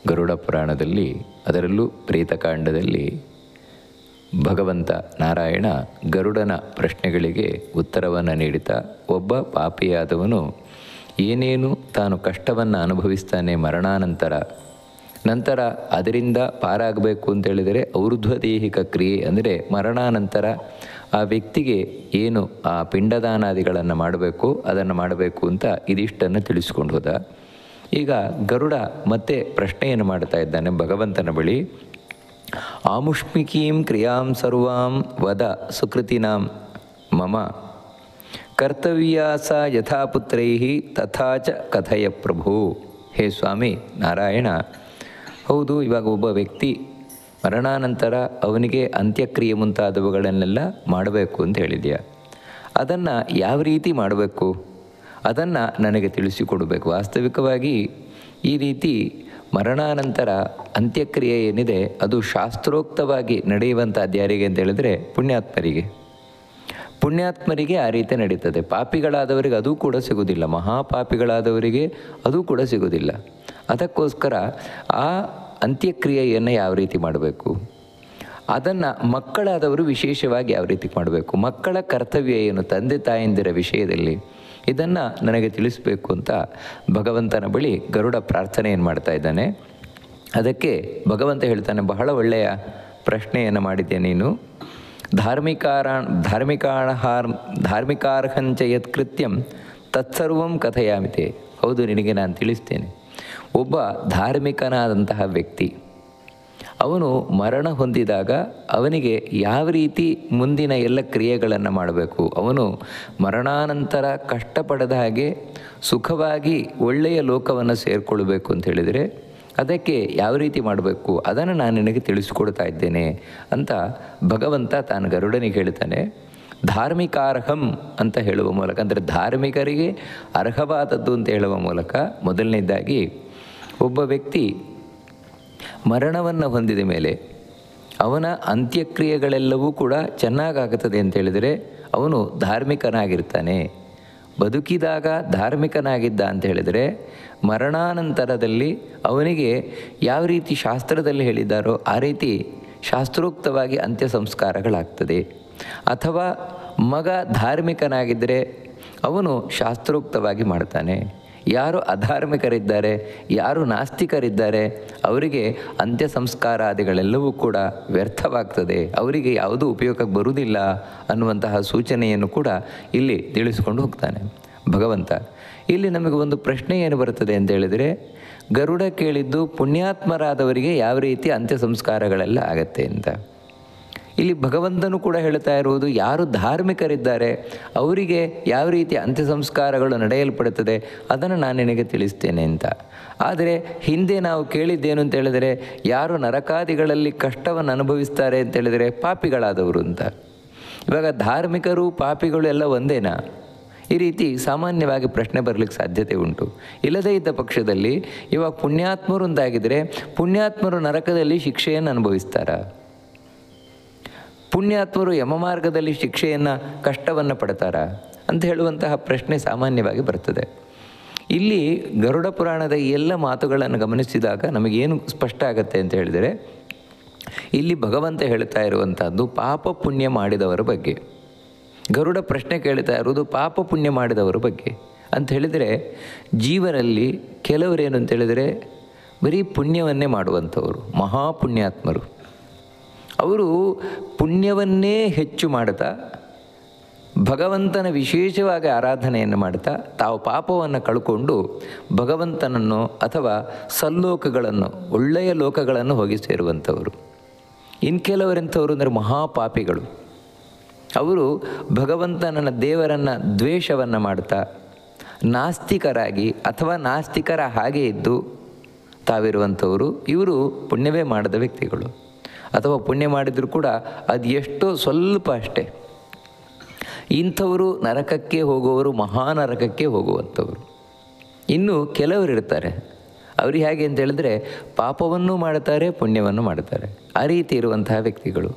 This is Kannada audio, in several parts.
ಗರುಡ ಪುರಾಣದಲ್ಲಿ, ಅದರಲ್ಲೂ ಪ್ರೇತಕಾಂಡದಲ್ಲಿ ಭಗವಂತ ನಾರಾಯಣ ಗರುಡನ ಪ್ರಶ್ನೆಗಳಿಗೆ ಉತ್ತರವನ್ನು ನೀಡುತ್ತಾ, ಒಬ್ಬ ಪಾಪಿಯಾದವನು ಏನೇನು ತಾನು ಕಷ್ಟವನ್ನು ಅನುಭವಿಸ್ತಾನೆ ಮರಣಾನಂತರ, ನಂತರ ಅದರಿಂದ ಪಾರಾಗಬೇಕು ಅಂತೇಳಿದರೆ ಔರ್ಧ್ವದೇಹಿಕ ಕ್ರಿಯೆ ಅಂದರೆ ಮರಣಾನಂತರ ಆ ವ್ಯಕ್ತಿಗೆ ಏನು ಆ ಪಿಂಡದಾನಾದಿಗಳನ್ನು ಮಾಡಬೇಕು ಅದನ್ನು ಮಾಡಬೇಕು ಅಂತ ಇದಿಷ್ಟನ್ನು ತಿಳಿಸ್ಕೊಂಡು ಹೋದ. ಈಗ ಗರುಡ ಮತ್ತೆ ಪ್ರಶ್ನೆಯನ್ನು ಮಾಡ್ತಾ ಇದ್ದಾನೆ ಭಗವಂತನ ಬಳಿ. ಆಮುಷ್ಮಿಕೀಂ ಕ್ರಿಯಾಂ ಸರ್ವಾಂ ವದ ಸುಕೃತಿನಾಂ ಮಮ ಕರ್ತವ್ಯಾಸ ಯಥಾಪುತ್ರೈಃ ತಥಾಚ ಕಥಯ ಪ್ರಭು. ಹೇ ಸ್ವಾಮಿ ನಾರಾಯಣ, ಹೌದು, ಇವಾಗ ಒಬ್ಬ ವ್ಯಕ್ತಿ ಮರಣಾನಂತರ ಅವನಿಗೆ ಅಂತ್ಯಕ್ರಿಯೆ ಮುಂತಾದವುಗಳನ್ನೆಲ್ಲ ಮಾಡಬೇಕು ಅಂತ ಹೇಳಿದ್ಯಾ. ಅದನ್ನು ಯಾವ ರೀತಿ ಮಾಡಬೇಕು ಅದನ್ನು ನನಗೆ ತಿಳಿಸಿಕೊಡಬೇಕು. ವಾಸ್ತವಿಕವಾಗಿ ಈ ರೀತಿ ಮರಣಾನಂತರ ಅಂತ್ಯಕ್ರಿಯೆ ಏನಿದೆ ಅದು ಶಾಸ್ತ್ರೋಕ್ತವಾಗಿ ನಡೆಯುವಂಥದ್ದು ಯಾರಿಗೆ ಅಂತ ಹೇಳಿದರೆ ಪುಣ್ಯಾತ್ಮರಿಗೆ ಆ ರೀತಿ ನಡೀತದೆ. ಪಾಪಿಗಳಾದವರಿಗೆ ಅದು ಕೂಡ ಸಿಗೋದಿಲ್ಲ, ಮಹಾಪಾಪಿಗಳಾದವರಿಗೆ ಅದು ಕೂಡ ಸಿಗೋದಿಲ್ಲ. ಅದಕ್ಕೋಸ್ಕರ ಆ ಅಂತ್ಯಕ್ರಿಯೆಯನ್ನು ಯಾವ ರೀತಿ ಮಾಡಬೇಕು, ಅದನ್ನು ಮಕ್ಕಳಾದವರು ವಿಶೇಷವಾಗಿ ಯಾವ ರೀತಿ ಮಾಡಬೇಕು, ಮಕ್ಕಳ ಕರ್ತವ್ಯ ಏನು ತಂದೆ ತಾಯಂದಿರ ವಿಷಯದಲ್ಲಿ, ಇದನ್ನು ನನಗೆ ತಿಳಿಸಬೇಕು ಅಂತ ಭಗವಂತನ ಬಳಿ ಗರುಡ ಪ್ರಾರ್ಥನೆಯನ್ನು ಮಾಡ್ತಾ ಇದ್ದಾನೆ. ಅದಕ್ಕೆ ಭಗವಂತ ಹೇಳ್ತಾನೆ, ಬಹಳ ಒಳ್ಳೆಯ ಪ್ರಶ್ನೆಯನ್ನು ಮಾಡಿದ್ದೆ ನೀನು. ಧಾರ್ಮಿಕಾರ್ಹಂಚ ಯತ್ ಕೃತ್ಯಂ ತತ್ಸರ್ವಂ ಕಥಯಾಮಿತೆ. ಹೌದು, ನಿನಗೆ ನಾನು ತಿಳಿಸ್ತೇನೆ. ಒಬ್ಬ ಧಾರ್ಮಿಕನಾದಂತಹ ವ್ಯಕ್ತಿ ಅವನು ಮರಣ ಹೊಂದಿದಾಗ ಅವನಿಗೆ ಯಾವ ರೀತಿ ಮುಂದಿನ ಎಲ್ಲ ಕ್ರಿಯೆಗಳನ್ನು ಮಾಡಬೇಕು, ಅವನು ಮರಣಾನಂತರ ಕಷ್ಟಪಡದ ಹಾಗೆ ಸುಖವಾಗಿ ಒಳ್ಳೆಯ ಲೋಕವನ್ನು ಸೇರಿಕೊಳ್ಬೇಕು ಅಂತ ಹೇಳಿದರೆ ಅದಕ್ಕೆ ಯಾವ ರೀತಿ ಮಾಡಬೇಕು ಅದನ್ನು ನಾನು ನಿನಗೆ ತಿಳಿಸಿಕೊಡ್ತಾ ಇದ್ದೇನೆ ಅಂತ ಭಗವಂತ ತಾನು ಗರುಡನಿಗೆ ಹೇಳ್ತಾನೆ. ಧಾರ್ಮಿಕಾರ್ಹಂ ಅಂತ ಹೇಳುವ ಮೂಲಕ, ಅಂದರೆ ಧಾರ್ಮಿಕರಿಗೆ ಅರ್ಹವಾದದ್ದು ಅಂತ ಹೇಳುವ ಮೂಲಕ, ಮೊದಲನೇದಾಗಿ ಒಬ್ಬ ವ್ಯಕ್ತಿ ಮರಣವನ್ನು ಹೊಂದಿದ ಮೇಲೆ ಅವನ ಅಂತ್ಯಕ್ರಿಯೆಗಳೆಲ್ಲವೂ ಕೂಡ ಚೆನ್ನಾಗಾಗುತ್ತದೆ ಅಂತ ಹೇಳಿದರೆ ಅವನು ಧಾರ್ಮಿಕನಾಗಿರ್ತಾನೆ. ಬದುಕಿದಾಗ ಧಾರ್ಮಿಕನಾಗಿದ್ದ ಅಂತ ಹೇಳಿದರೆ ಮರಣಾನಂತರದಲ್ಲಿ ಅವನಿಗೆ ಯಾವ ರೀತಿ ಶಾಸ್ತ್ರದಲ್ಲಿ ಹೇಳಿದ್ದಾರೋ ಆ ರೀತಿ ಶಾಸ್ತ್ರೋಕ್ತವಾಗಿ ಅಂತ್ಯ ಸಂಸ್ಕಾರಗಳಾಗ್ತದೆ. ಅಥವಾ ಮಗ ಧಾರ್ಮಿಕನಾಗಿದ್ದರೆ ಅವನು ಶಾಸ್ತ್ರೋಕ್ತವಾಗಿ ಮಾಡ್ತಾನೆ. ಯಾರು ಅಧಾರ್ಮಿಕರಿದ್ದಾರೆ, ಯಾರು ನಾಸ್ತಿಕರಿದ್ದಾರೆ, ಅವರಿಗೆ ಅಂತ್ಯ ಸಂಸ್ಕಾರಾದಿಗಳೆಲ್ಲವೂ ಕೂಡ ವ್ಯರ್ಥವಾಗ್ತದೆ, ಅವರಿಗೆ ಯಾವುದೂ ಉಪಯೋಗಕ್ಕೆ ಬರುವುದಿಲ್ಲ ಅನ್ನುವಂತಹ ಸೂಚನೆಯನ್ನು ಕೂಡ ಇಲ್ಲಿ ತಿಳಿಸ್ಕೊಂಡು ಹೋಗ್ತಾನೆ ಭಗವಂತ. ಇಲ್ಲಿ ನಮಗೆ ಒಂದು ಪ್ರಶ್ನೆ ಏನು ಬರ್ತದೆ ಅಂತ ಹೇಳಿದರೆ, ಗರುಡ ಕೇಳಿದ್ದು ಪುಣ್ಯಾತ್ಮರಾದವರಿಗೆ ಯಾವ ರೀತಿ ಅಂತ್ಯ ಸಂಸ್ಕಾರಗಳೆಲ್ಲ ಆಗತ್ತೆ ಅಂತ. ಇಲ್ಲಿ ಭಗವಂತನು ಕೂಡ ಹೇಳ್ತಾ ಇರುವುದು, ಯಾರು ಧಾರ್ಮಿಕರಿದ್ದಾರೆ ಅವರಿಗೆ ಯಾವ ರೀತಿ ಅಂತ್ಯ ಸಂಸ್ಕಾರಗಳು ನಡೆಯಲ್ಪಡುತ್ತದೆ ಅದನ್ನು ನಾನು ನಿನಗೆ ತಿಳಿಸ್ತೇನೆ ಅಂತ. ಆದರೆ ಹಿಂದೆ ನಾವು ಕೇಳಿದ್ದೇನು ಅಂತ ಹೇಳಿದರೆ, ಯಾರು ನರಕಾದಿಗಳಲ್ಲಿ ಕಷ್ಟವನ್ನು ಅನುಭವಿಸ್ತಾರೆ ಅಂತ ಹೇಳಿದರೆ ಪಾಪಿಗಳಾದವರು ಅಂತ. ಇವಾಗ ಧಾರ್ಮಿಕರು ಪಾಪಿಗಳು ಎಲ್ಲ ಒಂದೇನಾ? ಈ ರೀತಿ ಸಾಮಾನ್ಯವಾಗಿ ಪ್ರಶ್ನೆ ಬರಲಿಕ್ಕೆ ಸಾಧ್ಯತೆ ಉಂಟು. ಇಲ್ಲದೇ ಇದ್ದ ಪಕ್ಷದಲ್ಲಿ ಇವಾಗ ಪುಣ್ಯಾತ್ಮರು ಅಂತಾಗಿದ್ದರೆ ಪುಣ್ಯಾತ್ಮರು ನರಕದಲ್ಲಿ ಶಿಕ್ಷೆಯನ್ನು ಅನುಭವಿಸ್ತಾರಾ? ಪುಣ್ಯಾತ್ಮರು ಯಮಮಾರ್ಗದಲ್ಲಿ ಶಿಕ್ಷೆಯನ್ನು ಕಷ್ಟವನ್ನು ಪಡ್ತಾರಾ ಅಂತ ಹೇಳುವಂತಹ ಪ್ರಶ್ನೆ ಸಾಮಾನ್ಯವಾಗಿ ಬರ್ತದೆ. ಇಲ್ಲಿ ಗರುಡ ಪುರಾಣದ ಈ ಎಲ್ಲ ಮಾತುಗಳನ್ನು ಗಮನಿಸಿದಾಗ ನಮಗೇನು ಸ್ಪಷ್ಟ ಆಗುತ್ತೆ ಅಂತ ಹೇಳಿದರೆ, ಇಲ್ಲಿ ಭಗವಂತ ಹೇಳ್ತಾ ಇರುವಂಥದ್ದು ಪಾಪ ಪುಣ್ಯ ಮಾಡಿದವರ ಬಗ್ಗೆ. ಗರುಡ ಪ್ರಶ್ನೆ ಕೇಳ್ತಾ ಇರುವುದು ಪಾಪ ಪುಣ್ಯ ಮಾಡಿದವರ ಬಗ್ಗೆ ಅಂತ ಹೇಳಿದರೆ, ಜೀವನಲ್ಲಿ ಕೆಲವರೇನು ಅಂತ ಹೇಳಿದರೆ ಬರೀ ಪುಣ್ಯವನ್ನೇ ಮಾಡುವಂಥವರು ಮಹಾಪುಣ್ಯಾತ್ಮರು. ಅವರು ಪುಣ್ಯವನ್ನೇ ಹೆಚ್ಚು ಮಾಡ್ತಾ ಭಗವಂತನ ವಿಶೇಷವಾಗಿ ಆರಾಧನೆಯನ್ನು ಮಾಡ್ತಾ ತಾವು ಪಾಪವನ್ನು ಕಳ್ಕೊಂಡು ಭಗವಂತನನ್ನು ಅಥವಾ ಸಲ್ಲೋಕಗಳನ್ನು, ಒಳ್ಳೆಯ ಲೋಕಗಳನ್ನು ಹೋಗಿ ಸೇರುವಂಥವರು. ಇನ್ನು ಕೆಲವರೆಂಥವರು ಅಂದರೆ ಮಹಾಪಾಪಿಗಳು. ಅವರು ಭಗವಂತನ ದೇವರನ್ನು ದ್ವೇಷವನ್ನು ಮಾಡ್ತಾ ನಾಸ್ತಿಕರಾಗಿ ಅಥವಾ ನಾಸ್ತಿಕರ ಹಾಗೆ ಇದ್ದು ತಾವಿರುವಂಥವರು. ಇವರು ಪುಣ್ಯವೇ ಮಾಡದ ವ್ಯಕ್ತಿಗಳು. ಅಥವಾ ಪುಣ್ಯ ಮಾಡಿದರೂ ಕೂಡ ಅದು ಎಷ್ಟೋ ಸ್ವಲ್ಪ ಅಷ್ಟೇ. ಇಂಥವರು ನರಕಕ್ಕೆ ಹೋಗುವವರು ಮಹಾನರಕಕ್ಕೆ ಹೋಗುವಂಥವರು. ಇನ್ನು ಕೆಲವರು ಇರ್ತಾರೆ, ಅವ್ರಿಗೆ ಹೇಗೆ ಅಂತ ಹೇಳಿದ್ರೆ ಪಾಪವನ್ನು ಮಾಡ್ತಾರೆ, ಪುಣ್ಯವನ್ನು ಮಾಡ್ತಾರೆ. ಆ ರೀತಿ ಇರುವಂತಹ ವ್ಯಕ್ತಿಗಳು.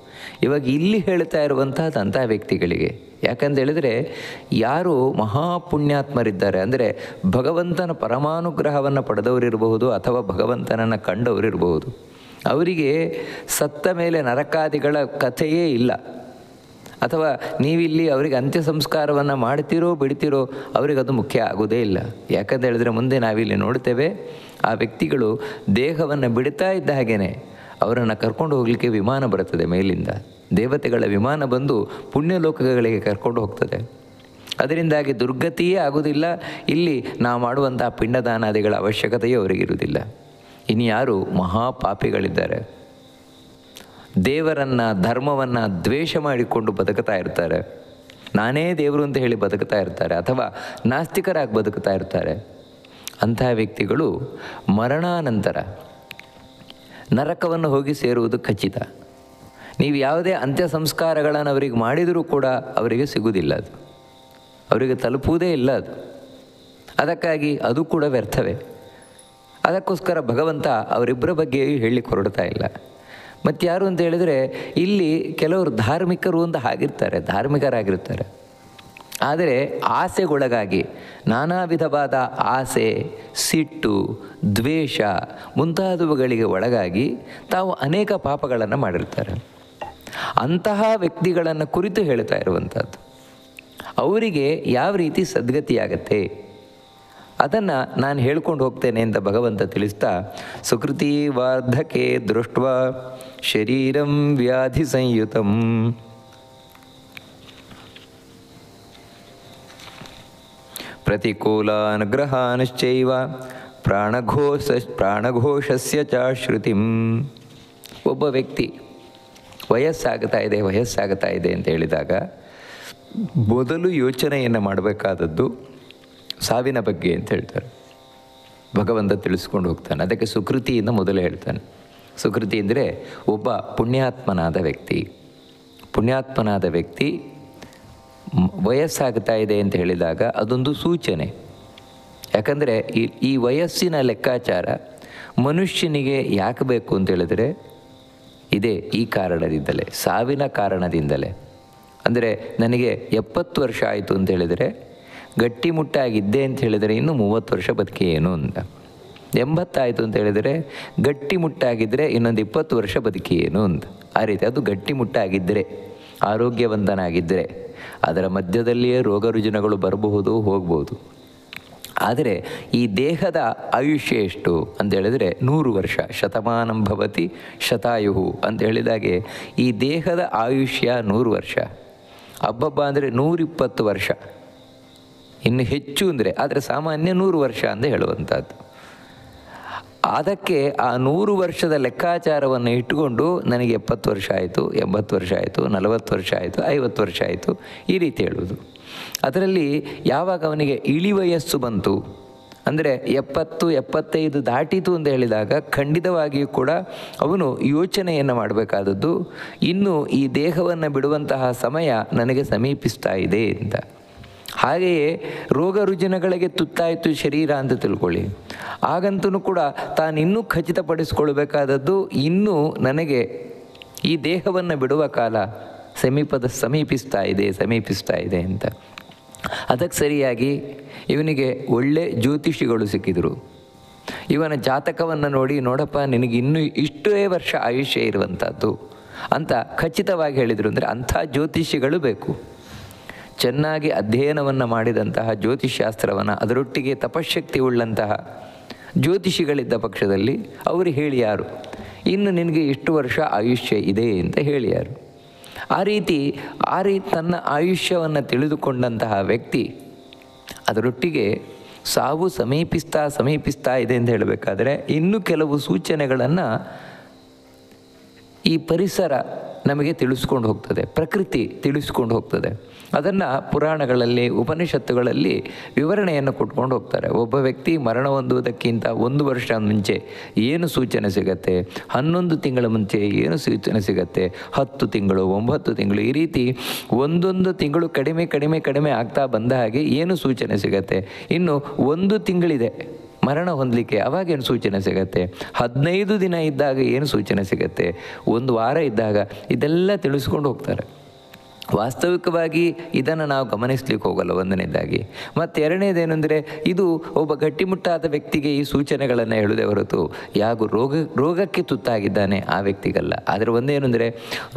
ಇವಾಗ ಇಲ್ಲಿ ಹೇಳ್ತಾ ಇರುವಂಥದ್ದು ಅಂತಹ ವ್ಯಕ್ತಿಗಳಿಗೆ. ಯಾಕಂತ ಹೇಳಿದ್ರೆ ಯಾರು ಮಹಾಪುಣ್ಯಾತ್ಮರಿದ್ದಾರೆ, ಅಂದರೆ ಭಗವಂತನ ಪರಮಾನುಗ್ರಹವನ್ನು ಪಡೆದವರಿರಬಹುದು ಅಥವಾ ಭಗವಂತನನ್ನು ಕಂಡವರಿರಬಹುದು, ಅವರಿಗೆ ಸತ್ತ ಮೇಲೆ ನರಕಾದಿಗಳ ಕಥೆಯೇ ಇಲ್ಲ. ಅಥವಾ ನೀವಿಲ್ಲಿ ಅವರಿಗೆ ಅಂತ್ಯ ಸಂಸ್ಕಾರವನ್ನು ಮಾಡ್ತೀರೋ ಬಿಡ್ತೀರೋ ಅವರಿಗೆ ಅದು ಮುಖ್ಯ ಆಗೋದೇ ಇಲ್ಲ. ಯಾಕಂತ ಹೇಳಿದ್ರೆ ಮುಂದೆ ನಾವಿಲ್ಲಿ ನೋಡ್ತೇವೆ, ಆ ವ್ಯಕ್ತಿಗಳು ದೇಹವನ್ನು ಬಿಡ್ತಾ ಇದ್ದ ಹಾಗೇ ಅವರನ್ನು ಕರ್ಕೊಂಡು ಹೋಗಲಿಕ್ಕೆ ವಿಮಾನ ಬರುತ್ತದೆ ಮೇಲಿಂದ. ದೇವತೆಗಳ ವಿಮಾನ ಬಂದು ಪುಣ್ಯಲೋಕಗಳಿಗೆ ಕರ್ಕೊಂಡು ಹೋಗ್ತದೆ. ಅದರಿಂದಾಗಿ ದುರ್ಗತಿಯೇ ಆಗೋದಿಲ್ಲ. ಇಲ್ಲಿ ನಾವು ಮಾಡುವಂಥ ಪಿಂಡದಾನಾದಿಗಳ ಅವಶ್ಯಕತೆಯೂ ಅವರಿಗಿರುವುದಿಲ್ಲ. ಇನ್ನು ಯಾರು ಮಹಾಪಾಪಿಗಳಿದ್ದಾರೆ, ದೇವರನ್ನು ಧರ್ಮವನ್ನು ದ್ವೇಷ ಮಾಡಿಕೊಂಡು ಬದುಕ್ತಾ ಇರ್ತಾರೆ, ನಾನೇ ದೇವರು ಅಂತ ಹೇಳಿ ಬದುಕ್ತಾ ಇರ್ತಾರೆ, ಅಥವಾ ನಾಸ್ತಿಕರಾಗಿ ಬದುಕ್ತಾ ಇರ್ತಾರೆ, ಅಂತಹ ವ್ಯಕ್ತಿಗಳು ಮರಣಾನಂತರ ನರಕವನ್ನು ಹೋಗಿ ಸೇರುವುದು ಖಚಿತ. ನೀವು ಯಾವುದೇ ಅಂತ್ಯ ಸಂಸ್ಕಾರಗಳನ್ನು ಅವರಿಗೆ ಮಾಡಿದರೂ ಕೂಡ ಅವರಿಗೆ ಸಿಗುವುದಿಲ್ಲ, ಅದು ಅವರಿಗೆ ತಲುಪುವುದೇ ಇಲ್ಲ ಅದು. ಅದಕ್ಕಾಗಿ ಅದು ಕೂಡ ವ್ಯರ್ಥವೇ. ಅದಕ್ಕೋಸ್ಕರ ಭಗವಂತ ಅವರಿಬ್ಬರ ಬಗ್ಗೆಯೂ ಹೇಳಲಿಕ್ಕೆ ಹೊರಡ್ತಾ ಇಲ್ಲ. ಮತ್ತು ಯಾರು ಅಂತ ಹೇಳಿದರೆ ಇಲ್ಲಿ ಕೆಲವರು ಧಾರ್ಮಿಕರು ಅಂತ ಆಗಿರ್ತಾರೆ, ಧಾರ್ಮಿಕರಾಗಿರ್ತಾರೆ, ಆದರೆ ಆಸೆಗೊಳಗಾಗಿ ನಾನಾ ವಿಧವಾದ ಆಸೆ, ಸಿಟ್ಟು, ದ್ವೇಷ ಮುಂತಾದವುಗಳಿಗೆ ಒಳಗಾಗಿ ತಾವು ಅನೇಕ ಪಾಪಗಳನ್ನು ಮಾಡಿರ್ತಾರೆ. ಅಂತಹ ವ್ಯಕ್ತಿಗಳನ್ನು ಕುರಿತು ಹೇಳ್ತಾ ಇರುವಂಥದ್ದು. ಅವರಿಗೆ ಯಾವ ರೀತಿ ಸದ್ಗತಿಯಾಗತ್ತೆ ಅದನ್ನು ನಾನು ಹೇಳ್ಕೊಂಡು ಹೋಗ್ತೇನೆ ಅಂತ ಭಗವಂತ ತಿಳಿಸ್ತಾ, ಸುಕೃತಿ ವಾರ್ಧಕೆ ದೃಷ್ಟ ಶರೀರಂ ವ್ಯಾಧಿ ಸಂಯುತಂ ಪ್ರತಿಕೂಲಾನುಗ್ರಹಾಶ್ಚೈವ ಪ್ರಾಣಘೋಷಸ್ಯ ಚ ಶ್ರುತಿಂ. ಒಬ್ಬ ವ್ಯಕ್ತಿ ವಯಸ್ಸಾಗ್ತಾ ಇದೆ ಅಂತ ಹೇಳಿದಾಗ ಮೊದಲು ಯೋಚನೆಯನ್ನು ಮಾಡಬೇಕಾದದ್ದು ಸಾವಿನ ಬಗ್ಗೆ ಅಂತ ಹೇಳ್ತಾರೆ. ಭಗವಂತ ತಿಳಿಸ್ಕೊಂಡು ಹೋಗ್ತಾನೆ. ಅದಕ್ಕೆ ಸುಕೃತಿಯಿಂದ ಮೊದಲು ಹೇಳ್ತಾನೆ. ಸುಕೃತಿ ಅಂದರೆ ಒಬ್ಬ ಪುಣ್ಯಾತ್ಮನಾದ ವ್ಯಕ್ತಿ ವಯಸ್ಸಾಗ್ತಾ ಇದೆ ಅಂತ ಹೇಳಿದಾಗ ಅದೊಂದು ಸೂಚನೆ. ಯಾಕಂದರೆ ಈ ವಯಸ್ಸಿನ ಲೆಕ್ಕಾಚಾರ ಮನುಷ್ಯನಿಗೆ ಯಾಕೆ ಬೇಕು ಅಂತ ಹೇಳಿದರೆ ಇದೇ ಈ ಕಾರಣದಿಂದಲೇ, ಸಾವಿನ ಕಾರಣದಿಂದಲೇ. ಅಂದರೆ ನನಗೆ 70 ವರ್ಷ ಆಯಿತು ಅಂತ ಹೇಳಿದರೆ ಗಟ್ಟಿಮುಟ್ಟಾಗಿದ್ದೆ ಅಂತ ಹೇಳಿದರೆ ಇನ್ನು 30 ವರ್ಷ ಬದುಕಿ ಏನು ಅಂತ. 80 ಆಯಿತು ಅಂತ ಹೇಳಿದರೆ ಗಟ್ಟಿಮುಟ್ಟಾಗಿದ್ದರೆ ಇನ್ನೊಂದು 20 ವರ್ಷ ಬದುಕಿ ಏನು ಅಂತ. ಆ ರೀತಿ ಅದು ಗಟ್ಟಿಮುಟ್ಟಾಗಿದ್ದರೆ, ಆರೋಗ್ಯವಂತನಾಗಿದ್ದರೆ. ಅದರ ಮಧ್ಯದಲ್ಲಿಯೇ ರೋಗ ರುಜಿನಗಳು ಬರಬಹುದು, ಹೋಗ್ಬೋದು. ಆದರೆ ಈ ದೇಹದ ಆಯುಷ್ಯ ಎಷ್ಟು ಅಂತ ಹೇಳಿದರೆ 100 ವರ್ಷ. ಶತಮಾನಂ ಭವತಿ ಶತಾಯುಹು ಅಂತ ಹೇಳಿದಾಗೆ ಈ ದೇಹದ ಆಯುಷ್ಯ 100 ವರ್ಷ. ಹಬ್ಬಬ್ಬ ಅಂದರೆ 120 ವರ್ಷ, ಇನ್ನು ಹೆಚ್ಚು ಅಂದರೆ, ಆದರೆ ಸಾಮಾನ್ಯ 100 ವರ್ಷ ಅಂತ ಹೇಳುವಂಥದ್ದು. ಅದಕ್ಕೆ ಆ 100 ವರ್ಷದ ಲೆಕ್ಕಾಚಾರವನ್ನು ಇಟ್ಟುಕೊಂಡು ನನಗೆ 70 ವರ್ಷ ಆಯಿತು, 80 ವರ್ಷ ಆಯಿತು, 40 ವರ್ಷ ಆಯಿತು, 50 ವರ್ಷ ಆಯಿತು, ಈ ರೀತಿ ಹೇಳುವುದು. ಅದರಲ್ಲಿ ಯಾವಾಗ ಅವನಿಗೆ ಇಳಿ ವಯಸ್ಸು ಬಂತು ಅಂದರೆ 70, 75 ದಾಟಿತು ಅಂತ ಹೇಳಿದಾಗ ಖಂಡಿತವಾಗಿಯೂ ಕೂಡ ಅವನು ಯೋಚನೆಯನ್ನು ಮಾಡಬೇಕಾದದ್ದು, ಇನ್ನು ಈ ದೇಹವನ್ನು ಬಿಡುವಂತಹ ಸಮಯ ನನಗೆ ಸಮೀಪಿಸ್ತಾ ಇದೆ ಅಂತ. ಹಾಗೆಯೇ ರೋಗ ರುಜಿನಗಳಿಗೆ ತುತ್ತಾಯಿತು ಶರೀರ ಅಂತ ತಿಳ್ಕೊಳ್ಳಿ. ಆಗಂತೂ ಕೂಡ ತಾನಿನ್ನೂ ಖಚಿತಪಡಿಸ್ಕೊಳ್ಬೇಕಾದದ್ದು, ಇನ್ನೂ ನನಗೆ ಈ ದೇಹವನ್ನು ಬಿಡುವ ಕಾಲ ಸಮೀಪಿಸ್ತಾ ಇದೆ ಅಂತ. ಅದಕ್ಕೆ ಸರಿಯಾಗಿ ಇವನಿಗೆ ಒಳ್ಳೆ ಜ್ಯೋತಿಷಿಗಳು ಸಿಕ್ಕಿದರು. ಇವನ ಜಾತಕವನ್ನು ನೋಡಿ, ನೋಡಪ್ಪ ನಿನಗೆ ಇನ್ನೂ ಇಷ್ಟೇ ವರ್ಷ ಆಯುಷ್ಯ ಇರುವಂಥದ್ದು ಅಂತ ಖಚಿತವಾಗಿ ಹೇಳಿದರು. ಅಂದರೆ ಅಂಥ ಜ್ಯೋತಿಷಿಗಳು ಬೇಕು. ಚೆನ್ನಾಗಿ ಅಧ್ಯಯನವನ್ನು ಮಾಡಿದಂತಹ ಜ್ಯೋತಿಷ್ಶಾಸ್ತ್ರವನ್ನು, ಅದರೊಟ್ಟಿಗೆ ತಪಶಕ್ತಿ ಉಳ್ಳಂತಹ ಜ್ಯೋತಿಷಿಗಳಿದ್ದ ಪಕ್ಷದಲ್ಲಿ ಅವರು ಹೇಳಿ ಯಾರು, ಇನ್ನು ನಿನಗೆ ಇಷ್ಟು ವರ್ಷ ಆಯುಷ್ಯ ಇದೆ ಅಂತ ಹೇಳಿ ಯಾರು. ಆ ರೀತಿ ತನ್ನ ಆಯುಷ್ಯವನ್ನು ತಿಳಿದುಕೊಂಡಂತಹ ವ್ಯಕ್ತಿ ಅದರೊಟ್ಟಿಗೆ ಸಾವು ಸಮೀಪಿಸ್ತಾ ಇದೆ ಅಂತ ಹೇಳಬೇಕಾದ್ರೆ ಇನ್ನೂ ಕೆಲವು ಸೂಚನೆಗಳನ್ನು ಈ ಪರಿಸರ ನಮಗೆ ತಿಳಿಸ್ಕೊಂಡು ಹೋಗ್ತದೆ, ಪ್ರಕೃತಿ ತಿಳಿಸ್ಕೊಂಡು ಹೋಗ್ತದೆ. ಅದನ್ನು ಪುರಾಣಗಳಲ್ಲಿ, ಉಪನಿಷತ್ತುಗಳಲ್ಲಿ ವಿವರಣೆಯನ್ನು ಕೊಟ್ಕೊಂಡು ಹೋಗ್ತಾರೆ. ಒಬ್ಬ ವ್ಯಕ್ತಿ ಮರಣ ಹೊಂದುವುದಕ್ಕಿಂತ 1 ವರ್ಷ ಮುಂಚೆ ಏನು ಸೂಚನೆ ಸಿಗತ್ತೆ, 11 ತಿಂಗಳ ಮುಂಚೆ ಏನು ಸೂಚನೆ ಸಿಗತ್ತೆ, 10 ತಿಂಗಳು, 9 ತಿಂಗಳು, ಈ ರೀತಿ ಒಂದೊಂದು ತಿಂಗಳು ಕಡಿಮೆ ಆಗ್ತಾ ಬಂದ ಹಾಗೆ ಏನು ಸೂಚನೆ ಸಿಗತ್ತೆ. ಇನ್ನು 1 ತಿಂಗಳಿದೆ ಮರಣ ಹೊಂದಲಿಕ್ಕೆ ಅವಾಗೇನು ಸೂಚನೆ ಸಿಗತ್ತೆ, 15 ದಿನ ಇದ್ದಾಗ ಏನು ಸೂಚನೆ ಸಿಗತ್ತೆ, 1 ವಾರ ಇದ್ದಾಗ ಇದೆಲ್ಲ ತಿಳಿಸ್ಕೊಂಡು ಹೋಗ್ತಾರೆ. ವಾಸ್ತವಿಕವಾಗಿ ಇದನ್ನು ನಾವು ಗಮನಿಸ್ಲಿಕ್ಕೆ ಹೋಗಲ್ಲ ಒಂದನೇದಾಗಿ. ಮತ್ತು ಎರಡನೇದೇನೆಂದರೆ ಇದು ಒಬ್ಬ ಗಟ್ಟಿಮುಟ್ಟಾದ ವ್ಯಕ್ತಿಗೆ ಈ ಸೂಚನೆಗಳನ್ನು ಹೇಳುವುದೇ ಹೊರತು ರೋಗಕ್ಕೆ ತುತ್ತಾಗಿದ್ದಾನೆ ಆ ವ್ಯಕ್ತಿಗಲ್ಲ. ಆದರೆ ಒಂದೇನೆಂದರೆ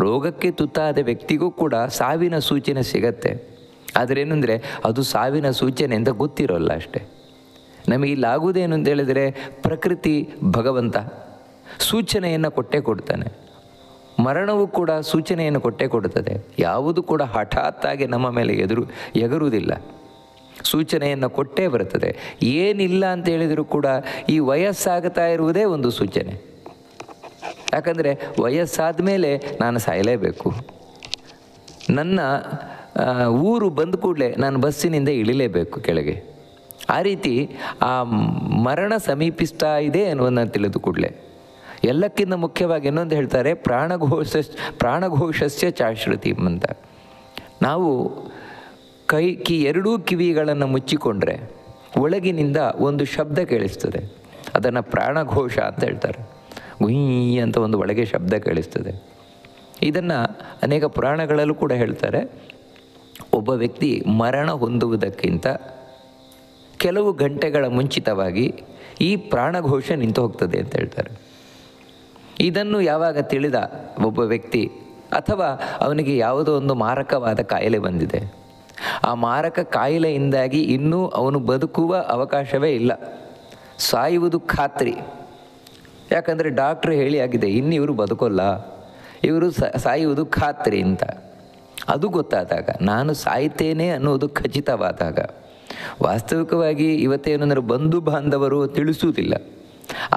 ರೋಗಕ್ಕೆ ತುತ್ತಾದ ವ್ಯಕ್ತಿಗೂ ಕೂಡ ಸಾವಿನ ಸೂಚನೆ ಸಿಗತ್ತೆ. ಆದರೆ ಏನಂದರೆ ಅದು ಸಾವಿನ ಸೂಚನೆ ಅಂತ ಗೊತ್ತಿರೋಲ್ಲ ಅಷ್ಟೇ. ನಮಗೆ ಇಲ್ಲಾಗುವುದೇನು ಅಂತ ಹೇಳಿದರೆ ಪ್ರಕೃತಿ ಭಗವಂತ ಸೂಚನೆಯನ್ನು ಕೊಟ್ಟೇ ಕೊಡ್ತಾನೆ. ಮರಣವು ಕೂಡ ಸೂಚನೆಯನ್ನು ಕೊಟ್ಟೇ ಕೊಡುತ್ತದೆ. ಯಾವುದು ಕೂಡ ಹಠಾತ್ತಾಗಿ ನಮ್ಮ ಮೇಲೆ ಎಗರುವುದಿಲ್ಲ, ಸೂಚನೆಯನ್ನು ಕೊಟ್ಟೇ ಬರುತ್ತದೆ. ಏನಿಲ್ಲ ಅಂತ ಹೇಳಿದರೂ ಕೂಡ ಈ ವಯಸ್ಸಾಗ್ತಾ ಇರುವುದೇ ಒಂದು ಸೂಚನೆ. ಯಾಕಂದರೆ ವಯಸ್ಸಾದ ಮೇಲೆ ನಾನು ಸಾಯಲೇಬೇಕು, ನನ್ನ ಊರು ಬಂದ ಕೂಡಲೇ ನಾನು ಬಸ್ಸಿನಿಂದ ಇಳಿಲೇಬೇಕು ಕೆಳಗೆ. ಆ ರೀತಿ ಆ ಮರಣ ಸಮೀಪಿಸ್ತಾ ಇದೆ ಅನ್ನೋದನ್ನು ತಿಳಿದು ಕೂಡಲೇ ಎಲ್ಲಕ್ಕಿಂತ ಮುಖ್ಯವಾಗಿ ಇನ್ನೊಂದು ಹೇಳ್ತಾರೆ, ಪ್ರಾಣಘೋಷಸ್ಯ ಚಾಶ್ರುತಿ ಅಂತ. ನಾವು ಎರಡೂ ಕಿವಿಗಳನ್ನು ಮುಚ್ಚಿಕೊಂಡ್ರೆ ಒಳಗಿನಿಂದ ಒಂದು ಶಬ್ದ ಕೇಳಿಸ್ತದೆ, ಅದನ್ನು ಪ್ರಾಣಘೋಷ ಅಂತ ಹೇಳ್ತಾರೆ. ಗುಯ್ ಅಂತ ಒಂದು ಒಳಗೆ ಶಬ್ದ ಕೇಳಿಸ್ತದೆ. ಇದನ್ನು ಅನೇಕ ಪುರಾಣಗಳಲ್ಲೂ ಕೂಡ ಹೇಳ್ತಾರೆ. ಒಬ್ಬ ವ್ಯಕ್ತಿ ಮರಣ ಹೊಂದುವುದಕ್ಕಿಂತ ಕೆಲವು ಗಂಟೆಗಳ ಮುಂಚಿತವಾಗಿ ಈ ಪ್ರಾಣಘೋಷ ನಿಂತು ಹೋಗ್ತದೆ ಅಂತ ಹೇಳ್ತಾರೆ. ಇದನ್ನು ಯಾವಾಗ ತಿಳಿದ ಒಬ್ಬ ವ್ಯಕ್ತಿ, ಅಥವಾ ಅವನಿಗೆ ಯಾವುದೋ ಒಂದು ಮಾರಕವಾದ ಕಾಯಿಲೆ ಬಂದಿದೆ, ಆ ಮಾರಕ ಕಾಯಿಲೆಯಿಂದಾಗಿ ಇನ್ನೂ ಅವನು ಬದುಕುವ ಅವಕಾಶವೇ ಇಲ್ಲ, ಸಾಯುವುದು ಖಾತ್ರಿ. ಯಾಕಂದರೆ ಡಾಕ್ಟ್ರು ಹೇಳಿ ಆಗಿದೆ, ಇನ್ನು ಇವರು ಬದುಕೋಲ್ಲ, ಇವರು ಸಾಯುವುದು ಖಾತ್ರಿ ಅಂತ. ಅದು ಗೊತ್ತಾದಾಗ, ನಾನು ಸಾಯ್ತೇನೆ ಅನ್ನೋದು ಖಚಿತವಾದಾಗ, ವಾಸ್ತವಿಕವಾಗಿ ಇವತ್ತೇನೆಂದರೆ ಬಂಧು ಬಾಂಧವರು ತಿಳಿಸುವುದಿಲ್ಲ,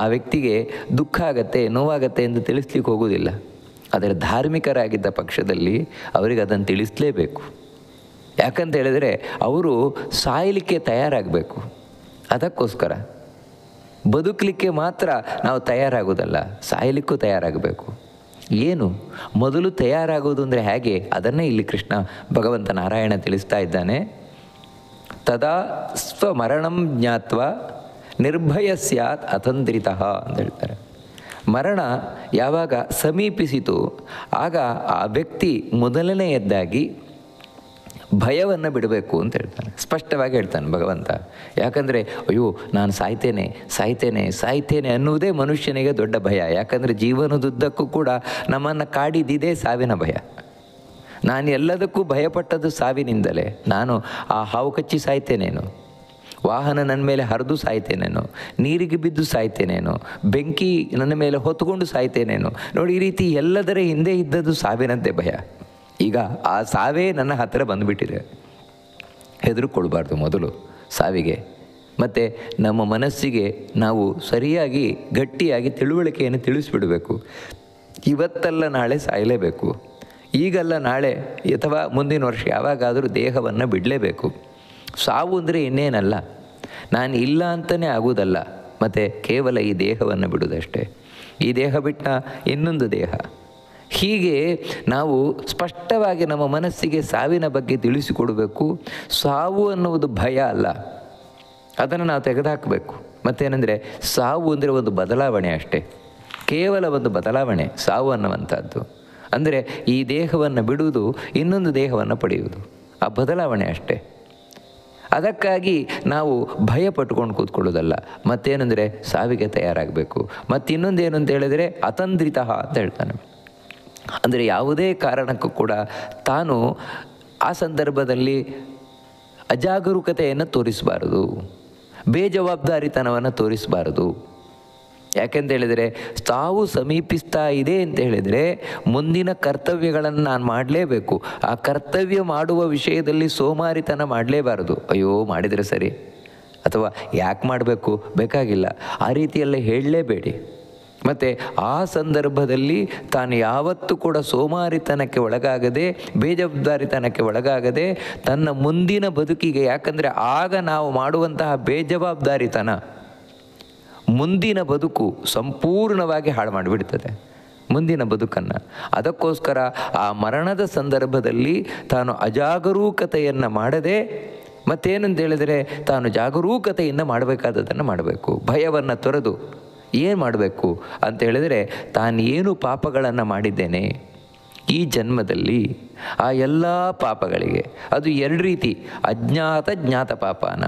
ಆ ವ್ಯಕ್ತಿಗೆ ದುಃಖ ಆಗತ್ತೆ, ನೋವಾಗತ್ತೆ ಎಂದು ತಿಳಿಸ್ಲಿಕ್ಕೆ ಹೋಗೋದಿಲ್ಲ. ಆದರೆ ಧಾರ್ಮಿಕರಾಗಿದ್ದ ಪಕ್ಷದಲ್ಲಿ ಅವರಿಗೆ ಅದನ್ನು ತಿಳಿಸಲೇಬೇಕು. ಯಾಕಂತ ಹೇಳಿದರೆ ಅವರು ಸಾಯಲಿಕ್ಕೆ ತಯಾರಾಗಬೇಕು. ಅದಕ್ಕೋಸ್ಕರ ಬದುಕಲಿಕ್ಕೆ ಮಾತ್ರ ನಾವು ತಯಾರಾಗೋದಲ್ಲ, ಸಾಯಲಿಕ್ಕೂ ತಯಾರಾಗಬೇಕು. ಏನು ಮೊದಲು ತಯಾರಾಗೋದು ಅಂದರೆ ಹೇಗೆ, ಅದನ್ನೇ ಇಲ್ಲಿ ಕೃಷ್ಣ ಭಗವಂತ ನಾರಾಯಣ ತಿಳಿಸ್ತಾ ಇದ್ದಾನೆ. ತದಾ ಸ್ವಮರಣಂ ಜ್ಞಾತ್ವ ನಿರ್ಭಯ ಸ್ಯಾತ್ ಅತಂತ್ರಿತಃ ಅಂತ ಹೇಳ್ತಾರೆ. ಮರಣ ಯಾವಾಗ ಸಮೀಪಿಸಿತು ಆಗ ಆ ವ್ಯಕ್ತಿ ಮೊದಲನೆಯದ್ದಾಗಿ ಭಯವನ್ನು ಬಿಡಬೇಕು ಅಂತ ಹೇಳ್ತಾನೆ, ಸ್ಪಷ್ಟವಾಗಿ ಹೇಳ್ತಾನೆ ಭಗವಂತ. ಯಾಕಂದರೆ ಅಯ್ಯೋ ನಾನು ಸಾಯ್ತೇನೆ ಸಾಯ್ತೇನೆ ಸಾಯ್ತೇನೆ ಅನ್ನುವುದೇ ಮನುಷ್ಯನಿಗೆ ದೊಡ್ಡ ಭಯ. ಯಾಕಂದರೆ ಜೀವನದುದ್ದಕ್ಕೂ ಕೂಡ ನಮ್ಮನ್ನು ಕಾಡಿದ್ದಿದೆ ಸಾವಿನ ಭಯ. ನಾನು ಎಲ್ಲದಕ್ಕೂ ಭಯಪಟ್ಟದ್ದು ಸಾವಿನಿಂದಲೇ. ನಾನು ಆ ಹಾವು ಕಚ್ಚಿ ಸಾಯ್ತೇನೇನು, ವಾಹನ ನನ್ನ ಮೇಲೆ ಹರಿದು ಸಾಯ್ತೇನೇನೋ, ನೀರಿಗೆ ಬಿದ್ದು ಸಾಯ್ತೇನೇನೋ, ಬೆಂಕಿ ನನ್ನ ಮೇಲೆ ಹೊತ್ತುಕೊಂಡು ಸಾಯ್ತೇನೇನೋ. ನೋಡಿ, ಈ ರೀತಿ ಎಲ್ಲದರ ಹಿಂದೆ ಇದ್ದದ್ದು ಸಾವಿನದ್ದೇ ಭಯ. ಈಗ ಆ ಸಾವೇ ನನ್ನ ಹತ್ತಿರ ಬಂದುಬಿಟ್ಟಿದೆ. ಹೆದರ್ಕೊಳ್ಬಾರ್ದು ಮೊದಲು ಸಾವಿಗೆ. ಮತ್ತು ನಮ್ಮ ಮನಸ್ಸಿಗೆ ನಾವು ಸರಿಯಾಗಿ ಗಟ್ಟಿಯಾಗಿ ತಿಳುವಳಿಕೆಯನ್ನು ತಿಳಿಸ್ಬಿಡಬೇಕು. ಇವತ್ತಲ್ಲ ನಾಳೆ ಸಾಯಲೇಬೇಕು, ಈಗಲ್ಲ ನಾಳೆ ಅಥವಾ ಮುಂದಿನ ವರ್ಷ ಯಾವಾಗಾದರೂ ದೇಹವನ್ನು ಬಿಡಲೇಬೇಕು. ಸಾವು ಅಂದರೆ ಇನ್ನೇನಲ್ಲ, ನಾನು ಇಲ್ಲ ಅಂತಲೇ ಆಗುವುದಲ್ಲ, ಮತ್ತು ಕೇವಲ ಈ ದೇಹವನ್ನು ಬಿಡುವುದಷ್ಟೇ. ಈ ದೇಹ ಬಿಟ್ಟ ಇನ್ನೊಂದು ದೇಹ. ಹೀಗೆ ನಾವು ಸ್ಪಷ್ಟವಾಗಿ ನಮ್ಮ ಮನಸ್ಸಿಗೆ ಸಾವಿನ ಬಗ್ಗೆ ತಿಳಿಸಿಕೊಡಬೇಕು. ಸಾವು ಅನ್ನುವುದು ಭಯ ಅಲ್ಲ, ಅದನ್ನು ನಾವು ತೆಗೆದುಹಾಕಬೇಕು. ಮತ್ತೇನೆಂದರೆ ಸಾವು ಅಂದರೆ ಒಂದು ಬದಲಾವಣೆ ಅಷ್ಟೇ, ಕೇವಲ ಒಂದು ಬದಲಾವಣೆ ಸಾವು ಅನ್ನುವಂಥದ್ದು. ಅಂದರೆ ಈ ದೇಹವನ್ನು ಬಿಡುವುದು, ಇನ್ನೊಂದು ದೇಹವನ್ನು ಪಡೆಯುವುದು, ಆ ಬದಲಾವಣೆ ಅಷ್ಟೇ. ಅದಕ್ಕಾಗಿ ನಾವು ಭಯ ಪಟ್ಟುಕೊಂಡು ಕೂತ್ಕೊಳ್ಳೋದಲ್ಲ. ಮತ್ತೇನೆಂದರೆ ಸಾವಿಗೆ ತಯಾರಾಗಬೇಕು. ಮತ್ತಿನ್ನೊಂದೇನು ಅಂತ ಹೇಳಿದರೆ ಅತಂತ್ರಿತಃ ಅಂತ ಹೇಳ್ತಾನೆ. ಅಂದರೆ ಯಾವುದೇ ಕಾರಣಕ್ಕೂ ಕೂಡ ತಾನು ಆ ಸಂದರ್ಭದಲ್ಲಿ ಅಜಾಗರೂಕತೆಯನ್ನು ತೋರಿಸಬಾರದು, ಬೇಜವಾಬ್ದಾರಿತನವನ್ನು ತೋರಿಸಬಾರದು. ಯಾಕೆಂತ ಹೇಳಿದರೆ ಸಾವು ಸಮೀಪಿಸ್ತಾ ಇದೆ ಅಂತ ಹೇಳಿದರೆ ಮುಂದಿನ ಕರ್ತವ್ಯಗಳನ್ನು ನಾನು ಮಾಡಲೇಬೇಕು. ಆ ಕರ್ತವ್ಯ ಮಾಡುವ ವಿಷಯದಲ್ಲಿ ಸೋಮಾರಿತನ ಮಾಡಲೇಬಾರದು. ಅಯ್ಯೋ ಮಾಡಿದರೆ ಸರಿ, ಅಥವಾ ಯಾಕೆ ಮಾಡಬೇಕು, ಬೇಕಾಗಿಲ್ಲ, ಆ ರೀತಿಯೆಲ್ಲ ಹೇಳಲೇಬೇಡಿ. ಮತ್ತು ಆ ಸಂದರ್ಭದಲ್ಲಿ ತಾನು ಯಾವತ್ತೂ ಕೂಡ ಸೋಮಾರಿತನಕ್ಕೆ ಒಳಗಾಗದೆ, ಬೇಜವಾಬ್ದಾರಿತನಕ್ಕೆ ಒಳಗಾಗದೆ ತನ್ನ ಮುಂದಿನ ಬದುಕಿಗೆ, ಯಾಕಂದರೆ ಆಗ ನಾವು ಮಾಡುವಂತಹ ಬೇಜವಾಬ್ದಾರಿತನ ಮುಂದಿನ ಬದುಕು ಸಂಪೂರ್ಣವಾಗಿ ಹಾಳು ಮಾಡಿಬಿಡ್ತದೆ, ಮುಂದಿನ ಬದುಕನ್ನು. ಅದಕ್ಕೋಸ್ಕರ ಆ ಮರಣದ ಸಂದರ್ಭದಲ್ಲಿ ತಾನು ಅಜಾಗರೂಕತೆಯನ್ನು ಮಾಡದೆ ಮತ್ತೇನಂತ ಹೇಳಿದರೆ ತಾನು ಜಾಗರೂಕತೆಯಿಂದ ಮಾಡಬೇಕಾದದನ್ನು ಮಾಡಬೇಕು. ಭಯವನ್ನು ತೊರೆದು ಏನು ಮಾಡಬೇಕು ಅಂತ ಹೇಳಿದರೆ, ತಾನೇನು ಪಾಪಗಳನ್ನು ಮಾಡಿದ್ದೇನೆ ಈ ಜನ್ಮದಲ್ಲಿ ಆ ಎಲ್ಲ ಪಾಪಗಳಿಗೆ, ಅದು ಎರಡು ರೀತಿ, ಅಜ್ಞಾತ ಜ್ಞಾತ ಪಾಪನ.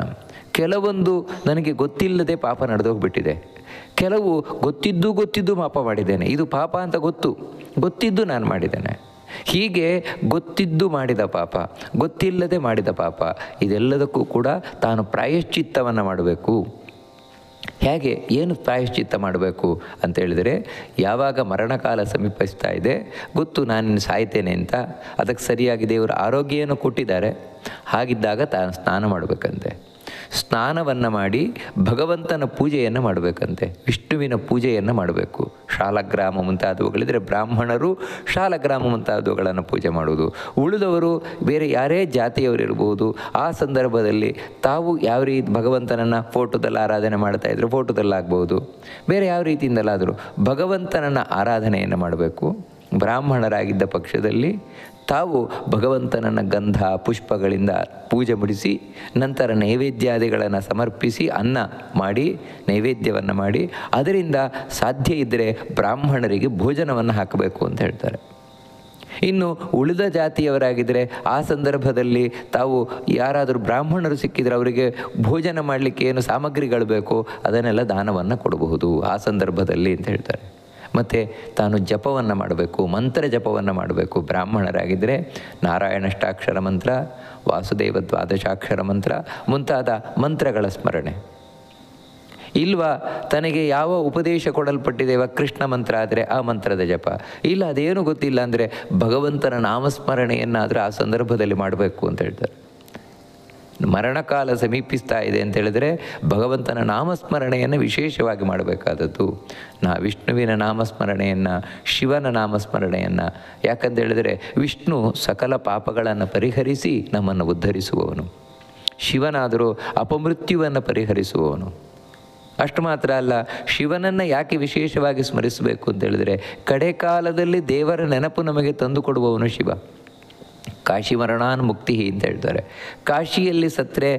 ಕೆಲವೊಂದು ನನಗೆ ಗೊತ್ತಿಲ್ಲದೆ ಪಾಪ ನಡೆದೋಗ್ಬಿಟ್ಟಿದೆ, ಕೆಲವು ಗೊತ್ತಿದ್ದು ಪಾಪ ಮಾಡಿದ್ದೇನೆ. ಇದು ಪಾಪ ಅಂತ ಗೊತ್ತಿದ್ದು ನಾನು ಮಾಡಿದ್ದೇನೆ. ಹೀಗೆ ಗೊತ್ತಿದ್ದು ಮಾಡಿದ ಪಾಪ, ಗೊತ್ತಿಲ್ಲದೆ ಮಾಡಿದ ಪಾಪ, ಇದೆಲ್ಲದಕ್ಕೂ ಕೂಡ ತಾನು ಪ್ರಾಯಶ್ಚಿತ್ತವನ್ನು ಮಾಡಬೇಕು. ಹೇಗೆ, ಏನು ಪ್ರಾಯಶ್ಚಿತ್ತ ಮಾಡಬೇಕು ಅಂತ ಹೇಳಿದರೆ, ಯಾವಾಗ ಮರಣಕಾಲ ಸಮೀಪಿಸ್ತಾ ಇದೆ, ಗೊತ್ತು ನಾನು ಸಾಯ್ತೇನೆ ಅಂತ, ಅದಕ್ಕೆ ಸರಿಯಾಗಿ ದೇವರು ಆರೋಗ್ಯವನ್ನು ಕೊಟ್ಟಿದ್ದಾರೆ, ಹಾಗಿದ್ದಾಗ ತಾನು ಸ್ನಾನ ಮಾಡಬೇಕಂತೆ. ಸ್ನಾನವನ್ನು ಮಾಡಿ ಭಗವಂತನ ಪೂಜೆಯನ್ನು ಮಾಡಬೇಕಂತೆ, ವಿಷ್ಣುವಿನ ಪೂಜೆಯನ್ನು ಮಾಡಬೇಕು. ಶಾಲಗ್ರಾಮ ಮುಂತಾದವುಗಳಿದ್ದರೆ ಬ್ರಾಹ್ಮಣರು ಶಾಲಗ್ರಾಮ ಮುಂತಾದವುಗಳನ್ನು ಪೂಜೆ ಮಾಡುವುದು. ಉಳಿದವರು ಬೇರೆ ಯಾರೇ ಜಾತಿಯವರಿರ್ಬೋದು, ಆ ಸಂದರ್ಭದಲ್ಲಿ ತಾವು ಯಾವ ರೀತಿ ಭಗವಂತನನ್ನು ಫೋಟೋದಲ್ಲಿ ಆರಾಧನೆ ಮಾಡ್ತಾಯಿದ್ರು, ಫೋಟೋದಲ್ಲಾಗ್ಬೋದು, ಬೇರೆ ಯಾವ ರೀತಿಯಿಂದಲಾದರೂ ಭಗವಂತನನ್ನು ಆರಾಧನೆಯನ್ನು ಮಾಡಬೇಕು. ಬ್ರಾಹ್ಮಣರಾಗಿದ್ದ ಪಕ್ಷದಲ್ಲಿ ತಾವು ಭಗವಂತನನ್ನು ಗಂಧ ಪುಷ್ಪಗಳಿಂದ ಪೂಜೆ ಮುಡಿಸಿ, ನಂತರ ನೈವೇದ್ಯಾದಿಗಳನ್ನು ಸಮರ್ಪಿಸಿ, ಅನ್ನ ಮಾಡಿ ನೈವೇದ್ಯವನ್ನು ಮಾಡಿ, ಅದರಿಂದ ಸಾಧ್ಯ ಇದ್ದರೆ ಬ್ರಾಹ್ಮಣರಿಗೆ ಭೋಜನವನ್ನು ಹಾಕಬೇಕು ಅಂತ ಹೇಳ್ತಾರೆ. ಇನ್ನು ಉಳಿದ ಜಾತಿಯವರಾಗಿದ್ದರೆ ಆ ಸಂದರ್ಭದಲ್ಲಿ ತಾವು ಯಾರಾದರೂ ಬ್ರಾಹ್ಮಣರು ಸಿಕ್ಕಿದರೆ ಅವರಿಗೆ ಭೋಜನ ಮಾಡಲಿಕ್ಕೆ ಏನು ಸಾಮಗ್ರಿಗಳು ಬೇಕೋ ಅದನ್ನೆಲ್ಲ ದಾನವನ್ನು ಕೊಡಬಹುದು ಆ ಸಂದರ್ಭದಲ್ಲಿ ಅಂತ ಹೇಳ್ತಾರೆ. ಮತ್ತು ತಾನು ಜಪವನ್ನು ಮಾಡಬೇಕು, ಮಂತ್ರ ಜಪವನ್ನು ಮಾಡಬೇಕು. ಬ್ರಾಹ್ಮಣರಾಗಿದ್ದರೆ ನಾರಾಯಣಾಷ್ಟಾಕ್ಷರ ಮಂತ್ರ, ವಾಸುದೇವ ದ್ವಾದಶಾಕ್ಷರ ಮಂತ್ರ ಮುಂತಾದ ಮಂತ್ರಗಳ ಸ್ಮರಣೆ. ಇಲ್ವಾ ತನಗೆ ಯಾವ ಉಪದೇಶ ಕೊಡಲ್ಪಟ್ಟಿದೆಯೋ ಕೃಷ್ಣ ಮಂತ್ರ ಆದರೆ ಆ ಮಂತ್ರದ ಜಪ, ಇಲ್ಲ ಅದೇನು ಗೊತ್ತಿಲ್ಲ ಅಂದರೆ ಭಗವಂತನ ನಾಮಸ್ಮರಣೆಯನ್ನಾದರೂ ಆ ಸಂದರ್ಭದಲ್ಲಿ ಮಾಡಬೇಕು ಅಂತ ಹೇಳ್ತಾರೆ. ಮರಣಕಾಲ ಸಮೀಪಿಸ್ತಾ ಇದೆ ಅಂತ ಹೇಳಿದರೆ ಭಗವಂತನ ನಾಮಸ್ಮರಣೆಯನ್ನು ವಿಶೇಷವಾಗಿ ಮಾಡಬೇಕಾದದ್ದು. ವಿಷ್ಣುವಿನ ನಾಮಸ್ಮರಣೆಯನ್ನು, ಶಿವನ ನಾಮಸ್ಮರಣೆಯನ್ನು. ಯಾಕಂತ ಹೇಳಿದರೆ ವಿಷ್ಣು ಸಕಲ ಪಾಪಗಳನ್ನು ಪರಿಹರಿಸಿ ನಮ್ಮನ್ನು ಉದ್ಧರಿಸುವವನು, ಶಿವನಾದರೂ ಅಪಮೃತ್ಯುವನ್ನು ಪರಿಹರಿಸುವವನು. ಅಷ್ಟು ಮಾತ್ರ ಅಲ್ಲ, ಶಿವನನ್ನು ಯಾಕೆ ವಿಶೇಷವಾಗಿ ಸ್ಮರಿಸಬೇಕು ಅಂತ ಹೇಳಿದರೆ ಕಡೆ ಕಾಲದಲ್ಲಿ ದೇವರ ನೆನಪು ನಮಗೆ ತಂದುಕೊಡುವವನು ಶಿವ. ಕಾಶಿ ಮರಣಾನ್ ಮುಕ್ತಿ ಅಂತ ಹೇಳ್ತಾರೆ. ಕಾಶಿಯಲ್ಲಿ ಸತ್ತರೆ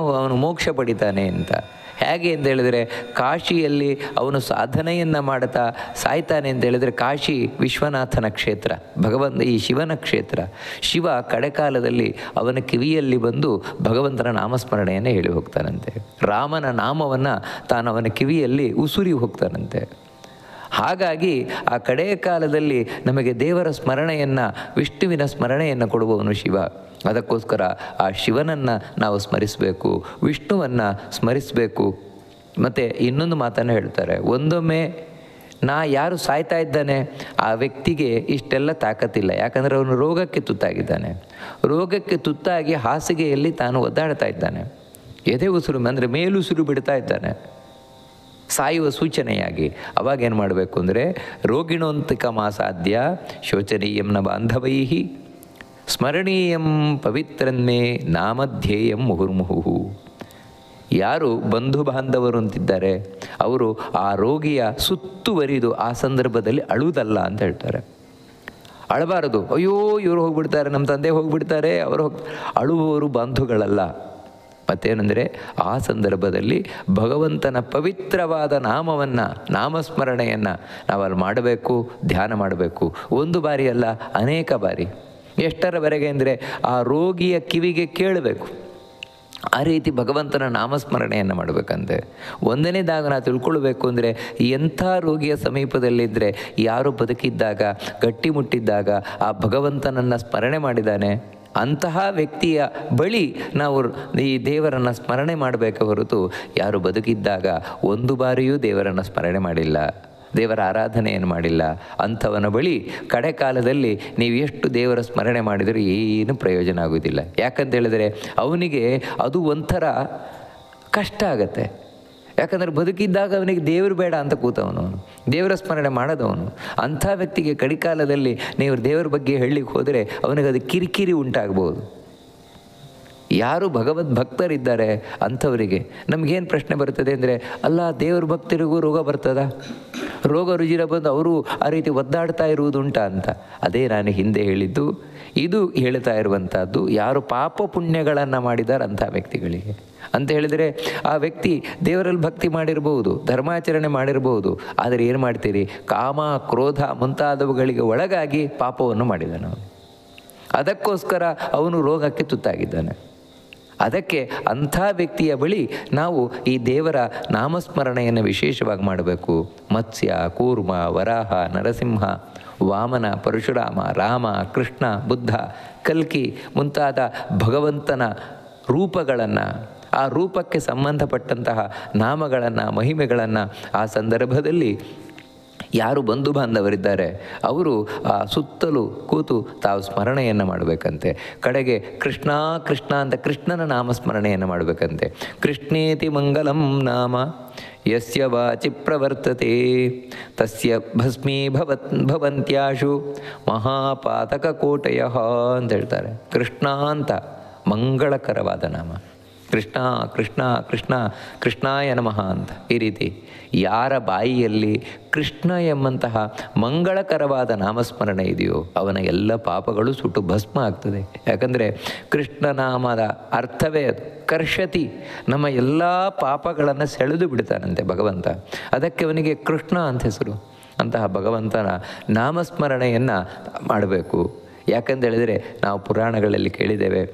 ಅವನು ಮೋಕ್ಷ ಪಡಿತಾನೆ ಅಂತ. ಹೇಗೆ ಅಂತ ಹೇಳಿದರೆ ಕಾಶಿಯಲ್ಲಿ ಅವನು ಸಾಧನೆಯನ್ನು ಮಾಡ್ತಾ ಸಾಯ್ತಾನೆ ಅಂತ ಹೇಳಿದರೆ, ಕಾಶಿ ವಿಶ್ವನಾಥನ ಕ್ಷೇತ್ರ, ಈ ಶಿವನ ಕ್ಷೇತ್ರ. ಶಿವ ಕಡೆಕಾಲದಲ್ಲಿ ಅವನ ಕಿವಿಯಲ್ಲಿ ಬಂದು ಭಗವಂತನ ನಾಮಸ್ಮರಣೆಯನ್ನು ಹೇಳಿ ಹೋಗ್ತಾನಂತೆ. ರಾಮನ ನಾಮವನ್ನು ತಾನು ಅವನ ಕಿವಿಯಲ್ಲಿ ಉಸುರಿ ಹೋಗ್ತಾನಂತೆ. ಹಾಗಾಗಿ ಆ ಕಡೆಯ ಕಾಲದಲ್ಲಿ ನಮಗೆ ದೇವರ ಸ್ಮರಣೆಯನ್ನು, ವಿಷ್ಣುವಿನ ಸ್ಮರಣೆಯನ್ನು ಕೊಡುವವನು ಶಿವ. ಅದಕ್ಕೋಸ್ಕರ ಆ ಶಿವನನ್ನು ನಾವು ಸ್ಮರಿಸಬೇಕು, ವಿಷ್ಣುವನ್ನು ಸ್ಮರಿಸಬೇಕು. ಮತ್ತು ಇನ್ನೊಂದು ಮಾತನ್ನು ಹೇಳ್ತಾರೆ, ಒಂದೊಮ್ಮೆ ಯಾರು ಸಾಯ್ತಾ ಇದ್ದಾನೆ ಆ ವ್ಯಕ್ತಿಗೆ ಇಷ್ಟೆಲ್ಲ ತಾಕತ್ತಿಲ್ಲ. ಯಾಕಂದರೆ ಅವನು ರೋಗಕ್ಕೆ ತುತ್ತಾಗಿದ್ದಾನೆ. ರೋಗಕ್ಕೆ ತುತ್ತಾಗಿ ಹಾಸಿಗೆಯಲ್ಲಿ ತಾನು ಒದ್ದಾಡ್ತಾ ಇದ್ದಾನೆ. ಎದೆ ಉಸಿರು ಅಂದರೆ ಮೇಲುಸಿರು ಬಿಡ್ತಾ ಇದ್ದಾನೆ, ಸಾಯುವ ಸೂಚನೆಯಾಗಿ. ಅವಾಗೇನು ಮಾಡಬೇಕು ಅಂದರೆ, ರೋಗಿಣೋಂತಿಕಮಾಸಾಧ್ಯ ಶೋಚನೀಯಂ ನ ಬಾಂಧವೈಹಿ ಸ್ಮರಣೀಯಂ ಪವಿತ್ರನ್ಮೇ ನಾಮಧ್ಯೇಯಂ ಮುಹುರ್ಮುಹು. ಯಾರು ಬಂಧು ಬಾಂಧವರು ಅಂತಿದ್ದಾರೆ ಅವರು ಆ ರೋಗಿಯ ಸುತ್ತುವರಿದು ಆ ಸಂದರ್ಭದಲ್ಲಿ ಅಳುವುದಲ್ಲ ಅಂತ ಹೇಳ್ತಾರೆ. ಅಳಬಾರದು, ಅಯ್ಯೋ ಇವರು ಹೋಗಿಬಿಡ್ತಾರೆ, ನಮ್ಮ ತಂದೆ ಹೋಗಿಬಿಡ್ತಾರೆ, ಅಳುವವರು ಬಂಧುಗಳಲ್ಲ. ಮತ್ತೇನೆಂದರೆ ಆ ಸಂದರ್ಭದಲ್ಲಿ ಭಗವಂತನ ಪವಿತ್ರವಾದ ನಾಮಸ್ಮರಣೆಯನ್ನು ನಾವಲ್ಲಿ ಮಾಡಬೇಕು, ಧ್ಯಾನ ಮಾಡಬೇಕು. ಒಂದು ಬಾರಿ ಅಲ್ಲ, ಅನೇಕ ಬಾರಿ. ಎಷ್ಟರವರೆಗೆ ಅಂದರೆ ಆ ರೋಗಿಯ ಕಿವಿಗೆ ಕೇಳಬೇಕು. ಆ ರೀತಿ ಭಗವಂತನ ನಾಮಸ್ಮರಣೆಯನ್ನು ಮಾಡಬೇಕಂತೆ. ಒಂದನೇದಾಗ ನಾವು ತಿಳ್ಕೊಳ್ಬೇಕು ಅಂದರೆ, ಎಂಥ ರೋಗಿಯ ಸಮೀಪದಲ್ಲಿದ್ದರೆ, ಯಾರು ಬದುಕಿದ್ದಾಗ ಗಟ್ಟಿಮುಟ್ಟಿದ್ದಾಗ ಆ ಭಗವಂತನನ್ನು ಸ್ಮರಣೆ ಮಾಡಿದ್ದಾನೆ ಅಂತಹ ವ್ಯಕ್ತಿಯ ಬಳಿ ನಾವು ಈ ದೇವರನ್ನು ಸ್ಮರಣೆ ಮಾಡಬೇಕೆ ಹೊರತು, ಯಾರು ಬದುಕಿದ್ದಾಗ ಒಂದು ಬಾರಿಯೂ ದೇವರನ್ನು ಸ್ಮರಣೆ ಮಾಡಿಲ್ಲ, ದೇವರ ಆರಾಧನೆಯನ್ನು ಮಾಡಿಲ್ಲ ಅಂಥವನ ಬಳಿ ಕಡೆ ಕಾಲದಲ್ಲಿ ನೀವು ಎಷ್ಟು ದೇವರ ಸ್ಮರಣೆ ಮಾಡಿದರೂ ಏನು ಪ್ರಯೋಜನ ಆಗೋದಿಲ್ಲ. ಯಾಕಂತ ಹೇಳಿದರೆ ಅವನಿಗೆ ಅದು ಒಂಥರ ಕಷ್ಟ ಆಗತ್ತೆ. ಯಾಕಂದರೆ ಬದುಕಿದ್ದಾಗ ಅವನಿಗೆ ದೇವರು ಬೇಡ ಅಂತ ಕೂತವನು, ದೇವರ ಸ್ಮರಣೆ ಮಾಡದವನು. ಅಂಥ ವ್ಯಕ್ತಿಗೆ ಕಡಿಕಾಲದಲ್ಲಿ ನೀವು ದೇವರ ಬಗ್ಗೆ ಹೇಳಲಿಕ್ಕೆ ಹೋದರೆ ಅವನಿಗೆ ಅದು ಕಿರಿಕಿರಿ ಉಂಟಾಗ್ಬೋದು. ಯಾರು ಭಗವದ್ ಭಕ್ತರಿದ್ದಾರೆ ಅಂಥವರಿಗೆ ನಮಗೇನು ಪ್ರಶ್ನೆ ಬರ್ತದೆ ಅಂದರೆ, ಅಲ್ಲ ದೇವ್ರ ಭಕ್ತರಿಗೂ ರೋಗ ಬರ್ತದ? ರೋಗ ರುಜಿನ ಬಂದು ಅವರು ಆ ರೀತಿ ಒದ್ದಾಡ್ತಾ ಇರುವುದುಂಟ ಅಂತ. ಅದೇ ನಾನು ಹಿಂದೆ ಹೇಳಿದ್ದು. ಇದು ಹೇಳ್ತಾ ಇರುವಂಥದ್ದು ಯಾರು ಪಾಪ ಪುಣ್ಯಗಳನ್ನು ಮಾಡಿದ್ದಾರೆ ಅಂಥ ವ್ಯಕ್ತಿಗಳಿಗೆ ಅಂತ ಹೇಳಿದರೆ, ಆ ವ್ಯಕ್ತಿ ದೇವರಲ್ಲಿ ಭಕ್ತಿ ಮಾಡಿರ್ಬೋದು, ಧರ್ಮಾಚರಣೆ ಮಾಡಿರ್ಬೋದು, ಆದರೆ ಏನು ಮಾಡ್ತೀರಿ, ಕಾಮ ಕ್ರೋಧ ಮುಂತಾದವುಗಳಿಗೆ ಒಳಗಾಗಿ ಪಾಪವನ್ನು ಮಾಡಿದ್ದಾನೆ ಅವನು. ಅದಕ್ಕೋಸ್ಕರ ಅವನು ರೋಗಕ್ಕೆ ತುತ್ತಾಗಿದ್ದಾನೆ. ಅದಕ್ಕೆ ಅಂಥ ವ್ಯಕ್ತಿಯ ಬಳಿ ನಾವು ಈ ದೇವರ ನಾಮಸ್ಮರಣೆಯನ್ನು ವಿಶೇಷವಾಗಿ ಮಾಡಬೇಕು. ಮತ್ಸ್ಯ, ಕೂರ್ಮ, ವರಾಹ, ನರಸಿಂಹ, ವಾಮನ, ಪರಶುರಾಮ, ರಾಮ, ಕೃಷ್ಣ, ಬುದ್ಧ, ಕಲ್ಕಿ ಮುಂತಾದ ಭಗವಂತನ ರೂಪಗಳನ್ನು, ಆ ರೂಪಕ್ಕೆ ಸಂಬಂಧಪಟ್ಟಂತಹ ನಾಮಗಳನ್ನು, ಮಹಿಮೆಗಳನ್ನು ಆ ಸಂದರ್ಭದಲ್ಲಿ ಯಾರು ಬಂಧು ಬಾಂಧವರಿದ್ದಾರೆ ಅವರು ಆ ಸುತ್ತಲೂ ಕೂತು ತಾವು ಸ್ಮರಣೆಯನ್ನು ಮಾಡಬೇಕಂತೆ. ಕಡೆಗೆ ಕೃಷ್ಣ ಕೃಷ್ಣ ಅಂತ ಕೃಷ್ಣನ ನಾಮಸ್ಮರಣೆಯನ್ನು ಮಾಡಬೇಕಂತೆ. ಕೃಷ್ಣೇತಿ ಮಂಗಲಂ ನಾಮ ಯಸ್ಯ ವಾಚಿ ಪ್ರವರ್ತತೆ ತಸ್ಯ ಭಸ್ಮೀ ಭವಂತ್ಯಾಶು ಮಹಾಪಾತಕ ಕೋಟಯಃ ಅಂತ ಹೇಳ್ತಾರೆ. ಕೃಷ್ಣ ಅಂತ ಮಂಗಳಕರವಾದ ನಾಮ. ಕೃಷ್ಣ ಕೃಷ್ಣ ಕೃಷ್ಣ ಕೃಷ್ಣಾಯ ನಮಃ ಅಂತ ಈ ರೀತಿ ಯಾರ ಬಾಯಿಯಲ್ಲಿ ಕೃಷ್ಣ ಎಂಬಂತಹ ಮಂಗಳಕರವಾದ ನಾಮಸ್ಮರಣೆ ಇದೆಯೋ ಅವನ ಎಲ್ಲ ಪಾಪಗಳು ಸುಟ್ಟು ಭಸ್ಮ ಆಗ್ತದೆ. ಯಾಕಂದರೆ ಕೃಷ್ಣನಾಮದ ಅರ್ಥವೇ ಅದು, ಕರ್ಷತಿ, ನಮ್ಮ ಎಲ್ಲ ಪಾಪಗಳನ್ನು ಸೆಳೆದು ಬಿಡ್ತಾನಂತೆ ಭಗವಂತ. ಅದಕ್ಕೆ ಅವನಿಗೆ ಕೃಷ್ಣ ಅಂತ ಹೆಸರು. ಅಂತಹ ಭಗವಂತನ ನಾಮಸ್ಮರಣೆಯನ್ನು ಮಾಡಬೇಕು. ಯಾಕಂತ ಹೇಳಿದರೆ ನಾವು ಪುರಾಣಗಳಲ್ಲಿ ಕೇಳಿದ್ದೇವೆ,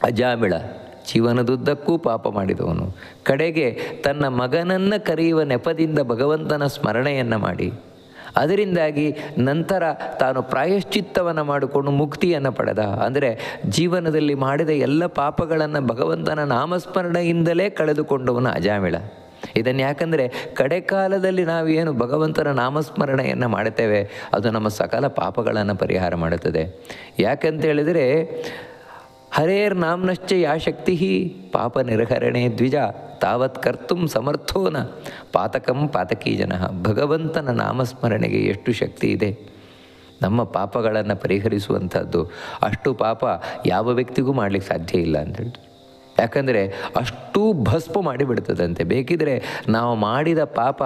ಅಜಾಮಿಳ ಜೀವನದುದ್ದಕ್ಕೂ ಪಾಪ ಮಾಡಿದವನು ಕಡೆಗೆ ತನ್ನ ಮಗನನ್ನು ಕರೆಯುವ ನೆಪದಿಂದ ಭಗವಂತನ ಸ್ಮರಣೆಯನ್ನು ಮಾಡಿ ಅದರಿಂದಾಗಿ ನಂತರ ತಾನು ಪ್ರಾಯಶ್ಚಿತ್ತವನ್ನು ಮಾಡಿಕೊಂಡು ಮುಕ್ತಿಯನ್ನು ಪಡೆದ. ಅಂದರೆ ಜೀವನದಲ್ಲಿ ಮಾಡಿದ ಎಲ್ಲ ಪಾಪಗಳನ್ನು ಭಗವಂತನ ನಾಮಸ್ಮರಣೆಯಿಂದಲೇ ಕಳೆದುಕೊಂಡವನು ಅಜಾಮಿಳ. ಇದನ್ನು ಯಾಕಂದರೆ ಕಡೆಕಾಲದಲ್ಲಿ ನಾವೇನು ಭಗವಂತನ ನಾಮಸ್ಮರಣೆಯನ್ನು ಮಾಡುತ್ತೇವೆ ಅದು ನಮ್ಮ ಸಕಲ ಪಾಪಗಳನ್ನು ಪರಿಹಾರ ಮಾಡುತ್ತದೆ. ಯಾಕಂತ ಹೇಳಿದರೆ ಹರೇರ್ ನಾಮ್ನಶ್ಚ ಯಾ ಶಕ್ತಿ ಪಾಪ ನಿರ್ಹರಣೆ ದ್ವಿಜ ತಾವತ್ ಕರ್ತು ಸಮರ್ಥೋನ ಪಾತಕಂ ಪಾತಕೀ ಜನ. ಭಗವಂತನ ನಾಮಸ್ಮರಣೆಗೆ ಎಷ್ಟು ಶಕ್ತಿ ಇದೆ, ನಮ್ಮ ಪಾಪಗಳನ್ನು ಪರಿಹರಿಸುವಂಥದ್ದು. ಅಷ್ಟು ಪಾಪ ಯಾವ ವ್ಯಕ್ತಿಗೂ ಮಾಡಲಿಕ್ಕೆ ಸಾಧ್ಯ ಇಲ್ಲ ಅಂತ ಹೇಳ್ತಾರೆ. ಯಾಕಂದರೆ ಅಷ್ಟು ಭಸ್ಮ ಮಾಡಿಬಿಡ್ತದಂತೆ. ಬೇಕಿದ್ರೆ ನಾವು ಮಾಡಿದ ಪಾಪ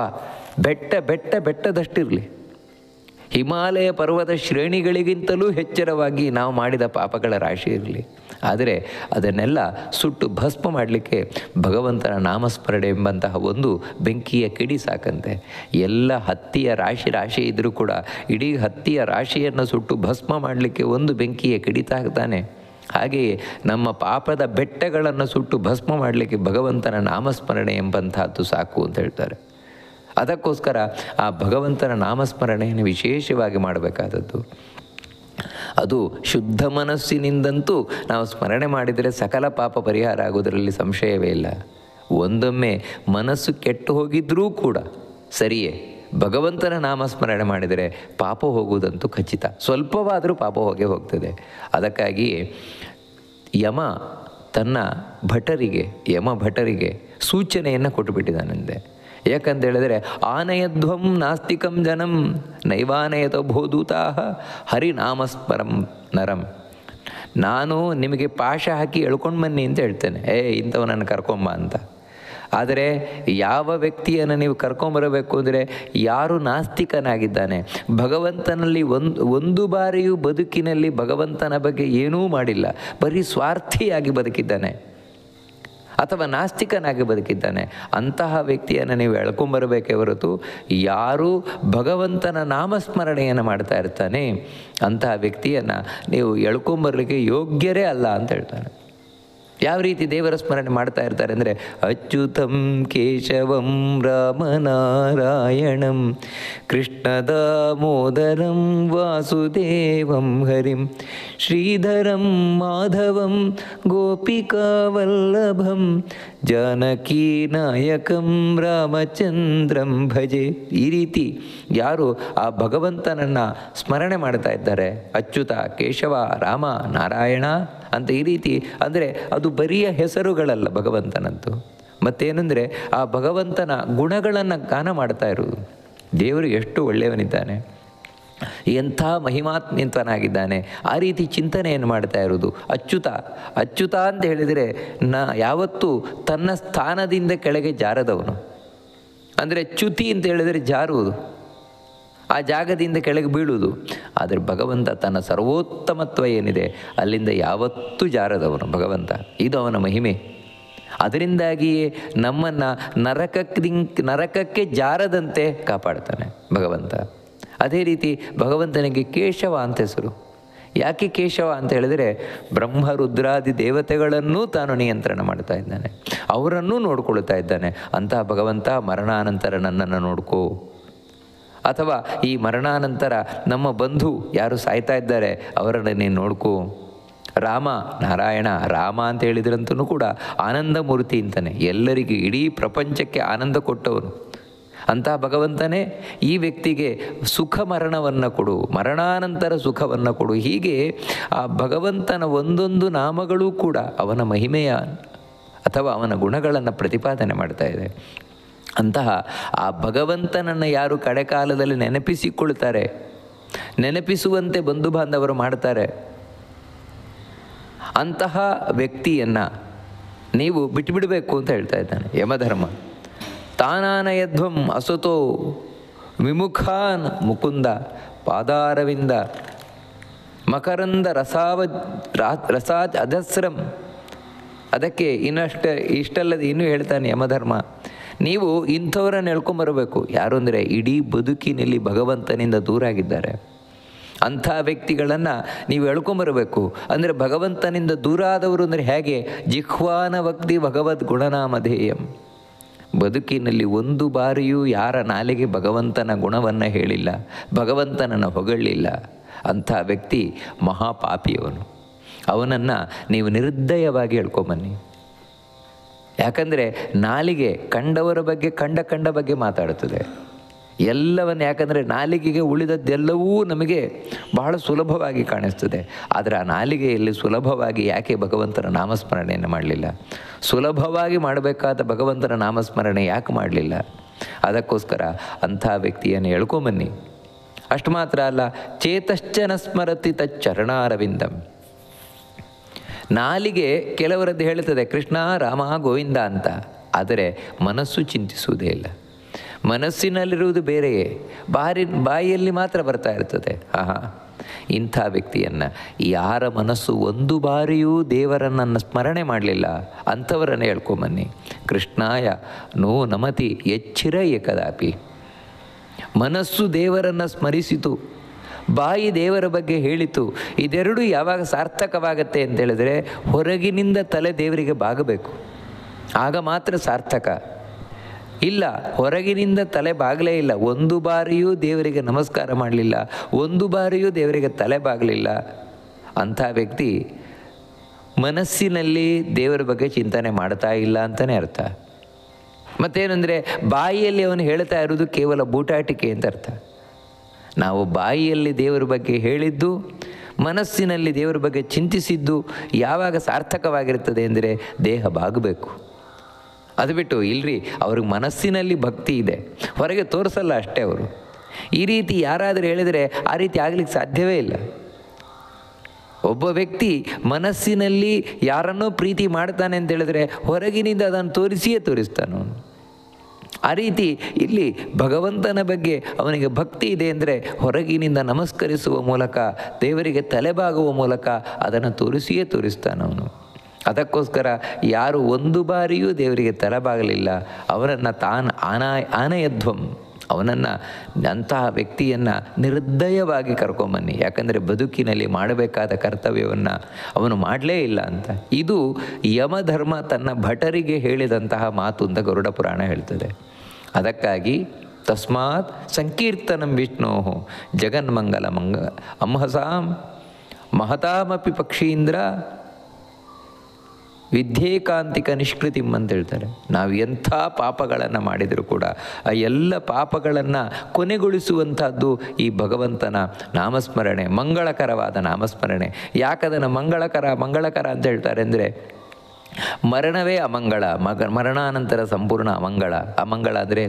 ಬೆಟ್ಟದಷ್ಟಿರಲಿ, ಹಿಮಾಲಯ ಪರ್ವತ ಶ್ರೇಣಿಗಳಿಗಿಂತಲೂ ಎಚ್ಚರವಾಗಿ ನಾವು ಮಾಡಿದ ಪಾಪಗಳ ರಾಶಿ ಇರಲಿ, ಆದರೆ ಅದನ್ನೆಲ್ಲ ಸುಟ್ಟು ಭಸ್ಮ ಮಾಡಲಿಕ್ಕೆ ಭಗವಂತನ ನಾಮಸ್ಮರಣೆ ಎಂಬಂತಹ ಒಂದು ಬೆಂಕಿಯ ಕಿಡಿ ಸಾಕಂತೆ. ಎಲ್ಲ ಹತ್ತಿಯ ರಾಶಿ ಇದ್ದರೂ ಕೂಡ ಇಡೀ ಹತ್ತಿಯ ರಾಶಿಯನ್ನು ಸುಟ್ಟು ಭಸ್ಮ ಮಾಡಲಿಕ್ಕೆ ಒಂದು ಬೆಂಕಿಯ ಕಿಡಿ ತಾಗ್ತಾನೆ. ಹಾಗೆಯೇ ನಮ್ಮ ಪಾಪದ ಬೆಟ್ಟಗಳನ್ನು ಸುಟ್ಟು ಭಸ್ಮ ಮಾಡಲಿಕ್ಕೆ ಭಗವಂತನ ನಾಮಸ್ಮರಣೆ ಎಂಬಂತಹದ್ದು ಸಾಕು ಅಂತ ಹೇಳ್ತಾರೆ. ಅದಕ್ಕೋಸ್ಕರ ಆ ಭಗವಂತನ ನಾಮಸ್ಮರಣೆಯನ್ನು ವಿಶೇಷವಾಗಿ ಮಾಡಬೇಕಾದದ್ದು. ಅದು ಶುದ್ಧ ಮನಸ್ಸಿನಿಂದಂತೂ ನಾವು ಸ್ಮರಣೆ ಮಾಡಿದರೆ ಸಕಲ ಪಾಪ ಪರಿಹಾರ ಆಗೋದರಲ್ಲಿ ಸಂಶಯವೇ ಇಲ್ಲ. ಒಂದೊಮ್ಮೆ ಮನಸ್ಸು ಕೆಟ್ಟು ಹೋಗಿದ್ರೂ ಕೂಡ ಸರಿಯೇ, ಭಗವಂತನ ನಾಮಸ್ಮರಣೆ ಮಾಡಿದರೆ ಪಾಪ ಹೋಗುವುದಂತೂ ಖಚಿತ. ಸ್ವಲ್ಪವಾದರೂ ಪಾಪ ಹೋಗ್ತದೆ. ಅದಕ್ಕಾಗಿ ಯಮ ತನ್ನ ಯಮ ಭಟರಿಗೆ ಸೂಚನೆಯನ್ನು ಕೊಟ್ಟುಬಿಟ್ಟಿದ್ದಾನಂತೆ. ಯಾಕಂತ ಹೇಳಿದರೆ ಆನಯಧ್ವಂ ನಾಸ್ತಿಕಂ ಜನಂ ನೈವಾನಯತ ಬೋಧೂತಾ ಹರಿನಾಮಸ್ಮರಂ ನರಂ. ನಾನು ನಿಮಗೆ ಪಾಶ ಹಾಕಿ ಎಳ್ಕೊಂಡು ಬನ್ನಿ ಅಂತ ಹೇಳ್ತೇನೆ, ಇಂಥವನನ್ನು ಕರ್ಕೊಂಬ ಅಂತ. ಆದರೆ ಯಾವ ವ್ಯಕ್ತಿಯನ್ನು ನೀವು ಕರ್ಕೊಂಬರಬೇಕು ಅಂದರೆ ಯಾರು ನಾಸ್ತಿಕನಾಗಿದ್ದಾನೆ, ಭಗವಂತನಲ್ಲಿ ಒಂದು ಬಾರಿಯೂ ಬದುಕಿನಲ್ಲಿ ಭಗವಂತನ ಬಗ್ಗೆ ಏನೂ ಮಾಡಿಲ್ಲ, ಬರೀ ಸ್ವಾರ್ಥಿಯಾಗಿ ಬದುಕಿದ್ದಾನೆ ಅಥವಾ ನಾಸ್ತಿಕನಾಗಿ ಬದುಕಿದ್ದಾನೆ, ಅಂತಹ ವ್ಯಕ್ತಿಯನ್ನು ನೀವು ಎಳ್ಕೊಂಬರಬೇಕೇ ಹೊರತು ಯಾರು ಭಗವಂತನ ನಾಮಸ್ಮರಣೆಯನ್ನು ಮಾಡ್ತಾ ಇರ್ತಾನೆ ಅಂತಹ ವ್ಯಕ್ತಿಯನ್ನು ನೀವು ಎಳ್ಕೊಂಬರಲಿಕ್ಕೆ ಯೋಗ್ಯರೇ ಅಲ್ಲ ಅಂತ ಹೇಳ್ತಾನೆ. ಯಾವ ರೀತಿ ದೇವರ ಸ್ಮರಣೆ ಮಾಡ್ತಾ ಇರ್ತಾರೆ ಅಂದರೆ ಅಚ್ಯುತಂ ಕೇಶವಂ ರಾಮನಾರಾಯಣಂ ಕೃಷ್ಣ ದಾಮೋದರಂ ವಾಸುದೇವಂ ಹರಿಂ ಶ್ರೀಧರಂ ಮಾಧವಂ ಗೋಪಿಕಾವಲ್ಲಭಂ ಜಾನಕೀ ನಾಯಕಂ ರಾಮಚಂದ್ರಂ ಭಜೆ. ಈ ರೀತಿ ಯಾರು ಆ ಭಗವಂತನನ್ನು ಸ್ಮರಣೆ ಮಾಡ್ತಾ ಇದ್ದಾರೆ, ಅಚ್ಯುತ, ಕೇಶವ, ರಾಮ, ನಾರಾಯಣ ಅಂತ ಈ ರೀತಿ, ಅಂದರೆ ಅದು ಬರಿಯ ಹೆಸರುಗಳಲ್ಲ ಭಗವಂತನದ್ದು. ಮತ್ತೇನೆಂದರೆ ಆ ಭಗವಂತನ ಗುಣಗಳನ್ನು ಗಾನ ಮಾಡ್ತಾ ಇರುವುದು. ದೇವರು ಎಷ್ಟು ಒಳ್ಳೆಯವನಿದ್ದಾನೆ, ಎಂಥ ಮಹಿಮಾತ್ಮಿತನಾಗಿದ್ದಾನೆ, ಆ ರೀತಿ ಚಿಂತನೆಯನ್ನು ಮಾಡ್ತಾ ಇರುವುದು. ಅಚ್ಯುತ ಅಂತ ಹೇಳಿದರೆ ಯಾವತ್ತೂ ತನ್ನ ಸ್ಥಾನದಿಂದ ಕೆಳಗೆ ಜಾರದವನು. ಅಂದರೆ ಚ್ಯುತಿ ಅಂತ ಹೇಳಿದರೆ ಜಾರುವುದು, ಆ ಜಾಗದಿಂದ ಕೆಳಗೆ ಬೀಳುವುದು. ಆದರೆ ಭಗವಂತ ತನ್ನ ಸರ್ವೋತ್ತಮತ್ವ ಏನಿದೆ ಅಲ್ಲಿಂದ ಯಾವತ್ತೂ ಜಾರದವನು ಭಗವಂತ. ಇದು ಅವನ ಮಹಿಮೆ. ಅದರಿಂದಾಗಿಯೇ ನಮ್ಮನ್ನು ನರಕಕ್ಕೆ ಜಾರದಂತೆ ಕಾಪಾಡ್ತಾನೆ ಭಗವಂತ. ಅದೇ ರೀತಿ ಭಗವಂತನಿಗೆ ಕೇಶವ ಅಂತ ಹೆಸರು. ಯಾಕೆ ಕೇಶವ ಅಂತ ಹೇಳಿದರೆ ಬ್ರಹ್ಮ ರುದ್ರಾದಿ ದೇವತೆಗಳನ್ನೂ ತಾನು ನಿಯಂತ್ರಣ ಮಾಡ್ತಾ ಇದ್ದಾನೆ, ಅವರನ್ನೂ ನೋಡ್ಕೊಳ್ತಾ ಇದ್ದಾನೆ. ಅಂತಹ ಭಗವಂತ ಮರಣಾನಂತರ ನನ್ನನ್ನು ನೋಡ್ಕೋ, ಅಥವಾ ಈ ಮರಣಾನಂತರ ನಮ್ಮ ಬಂಧು ಯಾರು ಸಾಯ್ತಾ ಇದ್ದಾರೆ ಅವರನ್ನು ನೀನು ನೋಡ್ಕೋ. ರಾಮ, ನಾರಾಯಣ ರಾಮ ಅಂತ ಹೇಳಿದ್ರಂತೂ ಕೂಡ ಆನಂದ ಮೂರ್ತಿ ಅಂತಾನೆ, ಎಲ್ಲರಿಗೂ ಇಡೀ ಪ್ರಪಂಚಕ್ಕೆ ಆನಂದ ಕೊಟ್ಟವನು. ಅಂತಹ ಭಗವಂತನೇ ಈ ವ್ಯಕ್ತಿಗೆ ಸುಖ ಮರಣವನ್ನು ಕೊಡು, ಮರಣಾನಂತರ ಸುಖವನ್ನು ಕೊಡು. ಹೀಗೆ ಆ ಭಗವಂತನ ಒಂದೊಂದು ನಾಮಗಳೂ ಕೂಡ ಅವನ ಮಹಿಮೆಯ ಅಥವಾ ಅವನ ಗುಣಗಳನ್ನು ಪ್ರತಿಪಾದನೆ ಮಾಡ್ತಾ ಇದೆ. ಅಂತಹ ಆ ಭಗವಂತನನ್ನು ಯಾರು ಕಡೆಕಾಲದಲ್ಲಿ ನೆನಪಿಸಿಕೊಳ್ತಾರೆ, ನೆನಪಿಸುವಂತೆ ಬಂಧು ಬಾಂಧವರು ಮಾಡ್ತಾರೆ, ಅಂತಹ ವ್ಯಕ್ತಿಯನ್ನು ನೀವು ಬಿಟ್ಟುಬಿಡಬೇಕು ಅಂತ ಹೇಳ್ತಾ ಇದ್ದಾನೆ ಯಮಧರ್ಮ. ತಾನಾನಯಧ್ವಂ ಅಸುತೋ ವಿಮುಖಾನ್ ಮುಕುಂದ ಪಾದಾರವಿಂದ ಮಕರಂದ ರಸಾತ್ ಅಧಸ್ರಂ. ಅದಕ್ಕೆ ಇಷ್ಟಲ್ಲದೆ ಇನ್ನೂ ಹೇಳ್ತಾನೆ ಯಮಧರ್ಮ, ನೀವು ಇಂಥವರನ್ನು ಎಳ್ಕೊಂಬರಬೇಕು. ಯಾರು ಅಂದರೆ ಇಡೀ ಬದುಕಿನಲ್ಲಿ ಭಗವಂತನಿಂದ ದೂರ ಆಗಿದ್ದಾರೆ ಅಂಥ ವ್ಯಕ್ತಿಗಳನ್ನು ನೀವು ಎಳ್ಕೊಂಬರಬೇಕು. ಅಂದರೆ ಭಗವಂತನಿಂದ ದೂರ ಆದವರು ಅಂದರೆ ಹೇಗೆ? ಜಿಹ್ವಾನ ಭಕ್ತಿ ಭಗವದ್ ಗುಣನಾಮಧೇಯಂ. ಬದುಕಿನಲ್ಲಿ ಒಂದು ಬಾರಿಯೂ ಯಾರ ನಾಲಿಗೆ ಭಗವಂತನ ಗುಣವನ್ನು ಹೇಳಿಲ್ಲ, ಭಗವಂತನನ್ನು ಹೊಗಳಿಲ್ಲ, ಅಂಥ ವ್ಯಕ್ತಿ ಮಹಾಪಾಪಿಯವನು. ಅವನನ್ನು ನೀವು ನಿರ್ದಯವಾಗಿ ಹೇಳ್ಕೊಂಬನ್ನಿ. ಯಾಕಂದರೆ ನಾಲಿಗೆ ಕಂಡವರ ಬಗ್ಗೆ ಕಂಡ ಬಗ್ಗೆ ಮಾತಾಡುತ್ತದೆ ಎಲ್ಲವನ್ನು. ಯಾಕಂದರೆ ನಾಲಿಗೆಗೆ ಉಳಿದದ್ದೆಲ್ಲವೂ ನಮಗೆ ಬಹಳ ಸುಲಭವಾಗಿ ಕಾಣಿಸ್ತದೆ. ಆದರೆ ಆ ನಾಲಿಗೆಯಲ್ಲಿ ಸುಲಭವಾಗಿ ಯಾಕೆ ಭಗವಂತನ ನಾಮಸ್ಮರಣೆಯನ್ನು ಮಾಡಲಿಲ್ಲ? ಸುಲಭವಾಗಿ ಮಾಡಬೇಕಾದ ಭಗವಂತನ ನಾಮಸ್ಮರಣೆ ಯಾಕೆ ಮಾಡಲಿಲ್ಲ? ಅದಕ್ಕೋಸ್ಕರ ಅಂಥ ವ್ಯಕ್ತಿಯನ್ನು ಎಳ್ಕೊಂಬನ್ನಿ. ಅಷ್ಟು ಮಾತ್ರ ಅಲ್ಲ, ಚೇತಶ್ಚನ ಸ್ಮರತಿ ತಚ್ಚರಣಾರವಿಂದಂ. ನಾಲಿಗೆ ಕೆಲವರದ್ದು ಹೇಳ್ತದೆ ಕೃಷ್ಣ ರಾಮ ಗೋವಿಂದ ಅಂತ, ಆದರೆ ಮನಸ್ಸು ಚಿಂತಿಸುವುದೇ ಇಲ್ಲ. ಮನಸ್ಸಿನಲ್ಲಿರುವುದು ಬೇರೆಯೇ, ಬಾಯಿಯಲ್ಲಿ ಮಾತ್ರ ಬರ್ತಾ ಇರ್ತದೆ. ಇಂಥ ವ್ಯಕ್ತಿಯನ್ನು ಯಾರ ಮನಸ್ಸು ಒಂದು ಬಾರಿಯೂ ದೇವರನ್ನು ಸ್ಮರಣೆ ಮಾಡಲಿಲ್ಲ ಅಂಥವರನ್ನೇ ಹೇಳ್ಕೊಂಬನ್ನಿ. ಕೃಷ್ಣಾಯ ನೋ ನಮತಿ ಎಚ್ಚಿರ ಏಕದಾಪಿ. ಮನಸ್ಸು ದೇವರನ್ನು ಸ್ಮರಿಸಿತು, ಬಾಯಿ ದೇವರ ಬಗ್ಗೆ ಹೇಳಿತು. ಇದೆರಡೂ ಯಾವಾಗ ಸಾರ್ಥಕವಾಗತ್ತೆ ಅಂತೇಳಿದರೆ ಹೊರಗಿನಿಂದ ತಲೆ ದೇವರಿಗೆ ಬಾಗಬೇಕು, ಆಗ ಮಾತ್ರ ಸಾರ್ಥಕ. ಇಲ್ಲ, ಹೊರಗಿನಿಂದ ತಲೆ ಬಾಗಲೇ ಇಲ್ಲ, ಒಂದು ಬಾರಿಯೂ ದೇವರಿಗೆ ನಮಸ್ಕಾರ ಮಾಡಲಿಲ್ಲ, ಒಂದು ಬಾರಿಯೂ ದೇವರಿಗೆ ತಲೆ ಬಾಗಲಿಲ್ಲ, ಅಂಥ ವ್ಯಕ್ತಿ ಮನಸ್ಸಿನಲ್ಲಿ ದೇವರ ಬಗ್ಗೆ ಚಿಂತನೆ ಮಾಡ್ತಾ ಇಲ್ಲ ಅಂತಲೇ ಅರ್ಥ. ಮತ್ತೇನೆಂದರೆ ಬಾಯಿಯಲ್ಲಿ ಅವನು ಹೇಳ್ತಾ ಇರೋದು ಕೇವಲ ಬೂಟಾಟಿಕೆ ಅಂತ ಅರ್ಥ. ನಾವು ಬಾಯಿಯಲ್ಲಿ ದೇವರ ಬಗ್ಗೆ ಹೇಳಿದ್ದು, ಮನಸ್ಸಿನಲ್ಲಿ ದೇವರ ಬಗ್ಗೆ ಚಿಂತಿಸಿದ್ದು ಯಾವಾಗ ಸಾರ್ಥಕವಾಗಿರ್ತದೆ ಅಂದರೆ ದೇಹ ಬಾಗಬೇಕು. ಅದು ಬಿಟ್ಟು ಇಲ್ರಿ ಅವ್ರಿಗೆ ಮನಸ್ಸಿನಲ್ಲಿ ಭಕ್ತಿ ಇದೆ, ಹೊರಗೆ ತೋರಿಸಲ್ಲ ಅಷ್ಟೇ ಅವರು. ಈ ರೀತಿ ಯಾರಾದರೂ ಹೇಳಿದರೆ ಆ ರೀತಿ ಆಗಲಿಕ್ಕೆ ಸಾಧ್ಯವೇ ಇಲ್ಲ. ಒಬ್ಬ ವ್ಯಕ್ತಿ ಮನಸ್ಸಿನಲ್ಲಿ ಯಾರನ್ನೋ ಪ್ರೀತಿ ಮಾಡ್ತಾನೆ ಅಂತ ಹೇಳಿದ್ರೆ ಹೊರಗಿನಿಂದ ಅದನ್ನು ತೋರಿಸಿಯೇ ತೋರಿಸ್ತಾನವನು. ಆ ರೀತಿ ಇಲ್ಲಿ ಭಗವಂತನ ಬಗ್ಗೆ ಅವನಿಗೆ ಭಕ್ತಿ ಇದೆ ಅಂದರೆ ಹೊರಗಿನಿಂದ ನಮಸ್ಕರಿಸುವ ಮೂಲಕ, ದೇವರಿಗೆ ತಲೆಬಾಗುವ ಮೂಲಕ ಅದನ್ನು ತೋರಿಸಿಯೇ ತೋರಿಸ್ತಾನವನು. ಅದಕ್ಕೋಸ್ಕರ ಯಾರು ಒಂದು ಬಾರಿಯೂ ದೇವರಿಗೆ ತಲೆಬಾಗಲಿಲ್ಲ ಅವನನ್ನು ಆನಯಧ್ವಂ, ಅವನನ್ನು ಅಂತಹ ವ್ಯಕ್ತಿಯನ್ನು ನಿರ್ದಯವಾಗಿ ಕರ್ಕೊಂಬನ್ನಿ. ಯಾಕಂದರೆ ಬದುಕಿನಲ್ಲಿ ಮಾಡಬೇಕಾದ ಕರ್ತವ್ಯವನ್ನು ಅವನು ಮಾಡಲೇ ಇಲ್ಲ ಅಂತ. ಇದು ಯಮಧರ್ಮ ತನ್ನ ಭಟರಿಗೆ ಹೇಳಿದಂತಹ ಮಾತು ಅಂತ ಗರುಡ ಪುರಾಣ ಹೇಳ್ತದೆ. ಅದಕ್ಕಾಗಿ ತಸ್ಮಾತ್ ಸಂಕೀರ್ತನಂ ವಿಷ್ಣೋ ಜಗನ್ಮಂಗಲ ಅಂಹಸಾಂ ಮಹತಾಮಪಿ ಪಕ್ಷೀಂದ್ರ ವಿದ್ಯೇಕಾಂತಿಕ ನಿಷ್ಕೃತಿಂ ಅಂತ ಹೇಳ್ತಾರೆ. ನಾವು ಎಂಥ ಪಾಪಗಳನ್ನು ಮಾಡಿದರೂ ಕೂಡ ಆ ಎಲ್ಲ ಪಾಪಗಳನ್ನು ಕೊನೆಗೊಳಿಸುವಂಥದ್ದು ಈ ಭಗವಂತನ ನಾಮಸ್ಮರಣೆ, ಮಂಗಳಕರವಾದ ನಾಮಸ್ಮರಣೆ. ಯಾಕದನ್ನು ಮಂಗಳಕರ ಅಂತ ಹೇಳ್ತಾರೆ ಅಂದರೆ ಮರಣವೇ ಅಮಂಗಳ, ಮರಣಾನಂತರ ಸಂಪೂರ್ಣ ಅಮಂಗಳ ಅಂದರೆ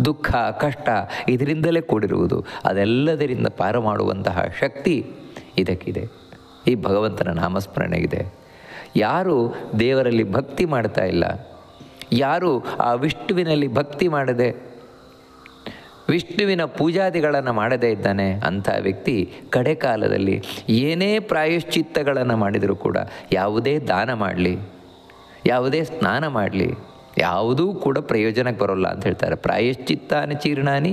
ದುಃಖ ಕಷ್ಟ ಇದರಿಂದಲೇ ಕೂಡಿರುವುದು. ಅದೆಲ್ಲದರಿಂದ ಪಾರು ಮಾಡುವಂತಹ ಶಕ್ತಿ ಇದಕ್ಕಿದೆ, ಈ ಭಗವಂತನ ನಾಮಸ್ಮರಣೆಗಿದೆ. ಯಾರು ದೇವರಲ್ಲಿ ಭಕ್ತಿ ಮಾಡ್ತಾ ಇಲ್ಲ, ಯಾರು ಆ ವಿಷ್ಣುವಿನಲ್ಲಿ ಭಕ್ತಿ ಮಾಡದೆ ವಿಷ್ಣುವಿನ ಪೂಜಾದಿಗಳನ್ನು ಮಾಡದೇ ಇದ್ದಾನೆ ಅಂಥ ವ್ಯಕ್ತಿ ಕಡೆ ಕಾಲದಲ್ಲಿ ಏನೇ ಪ್ರಾಯಶ್ಚಿತ್ತಗಳನ್ನು ಮಾಡಿದರೂ ಕೂಡ, ಯಾವುದೇ ದಾನ ಮಾಡಲಿ, ಯಾವುದೇ ಸ್ನಾನ ಮಾಡಲಿ, ಯಾವುದೂ ಕೂಡ ಪ್ರಯೋಜನಕ್ಕೆ ಬರೋಲ್ಲ ಅಂತ ಹೇಳ್ತಾರೆ. ಪ್ರಾಯಶ್ಚಿತ್ತಾನಿ ಚೀರ್ಣಾನಿ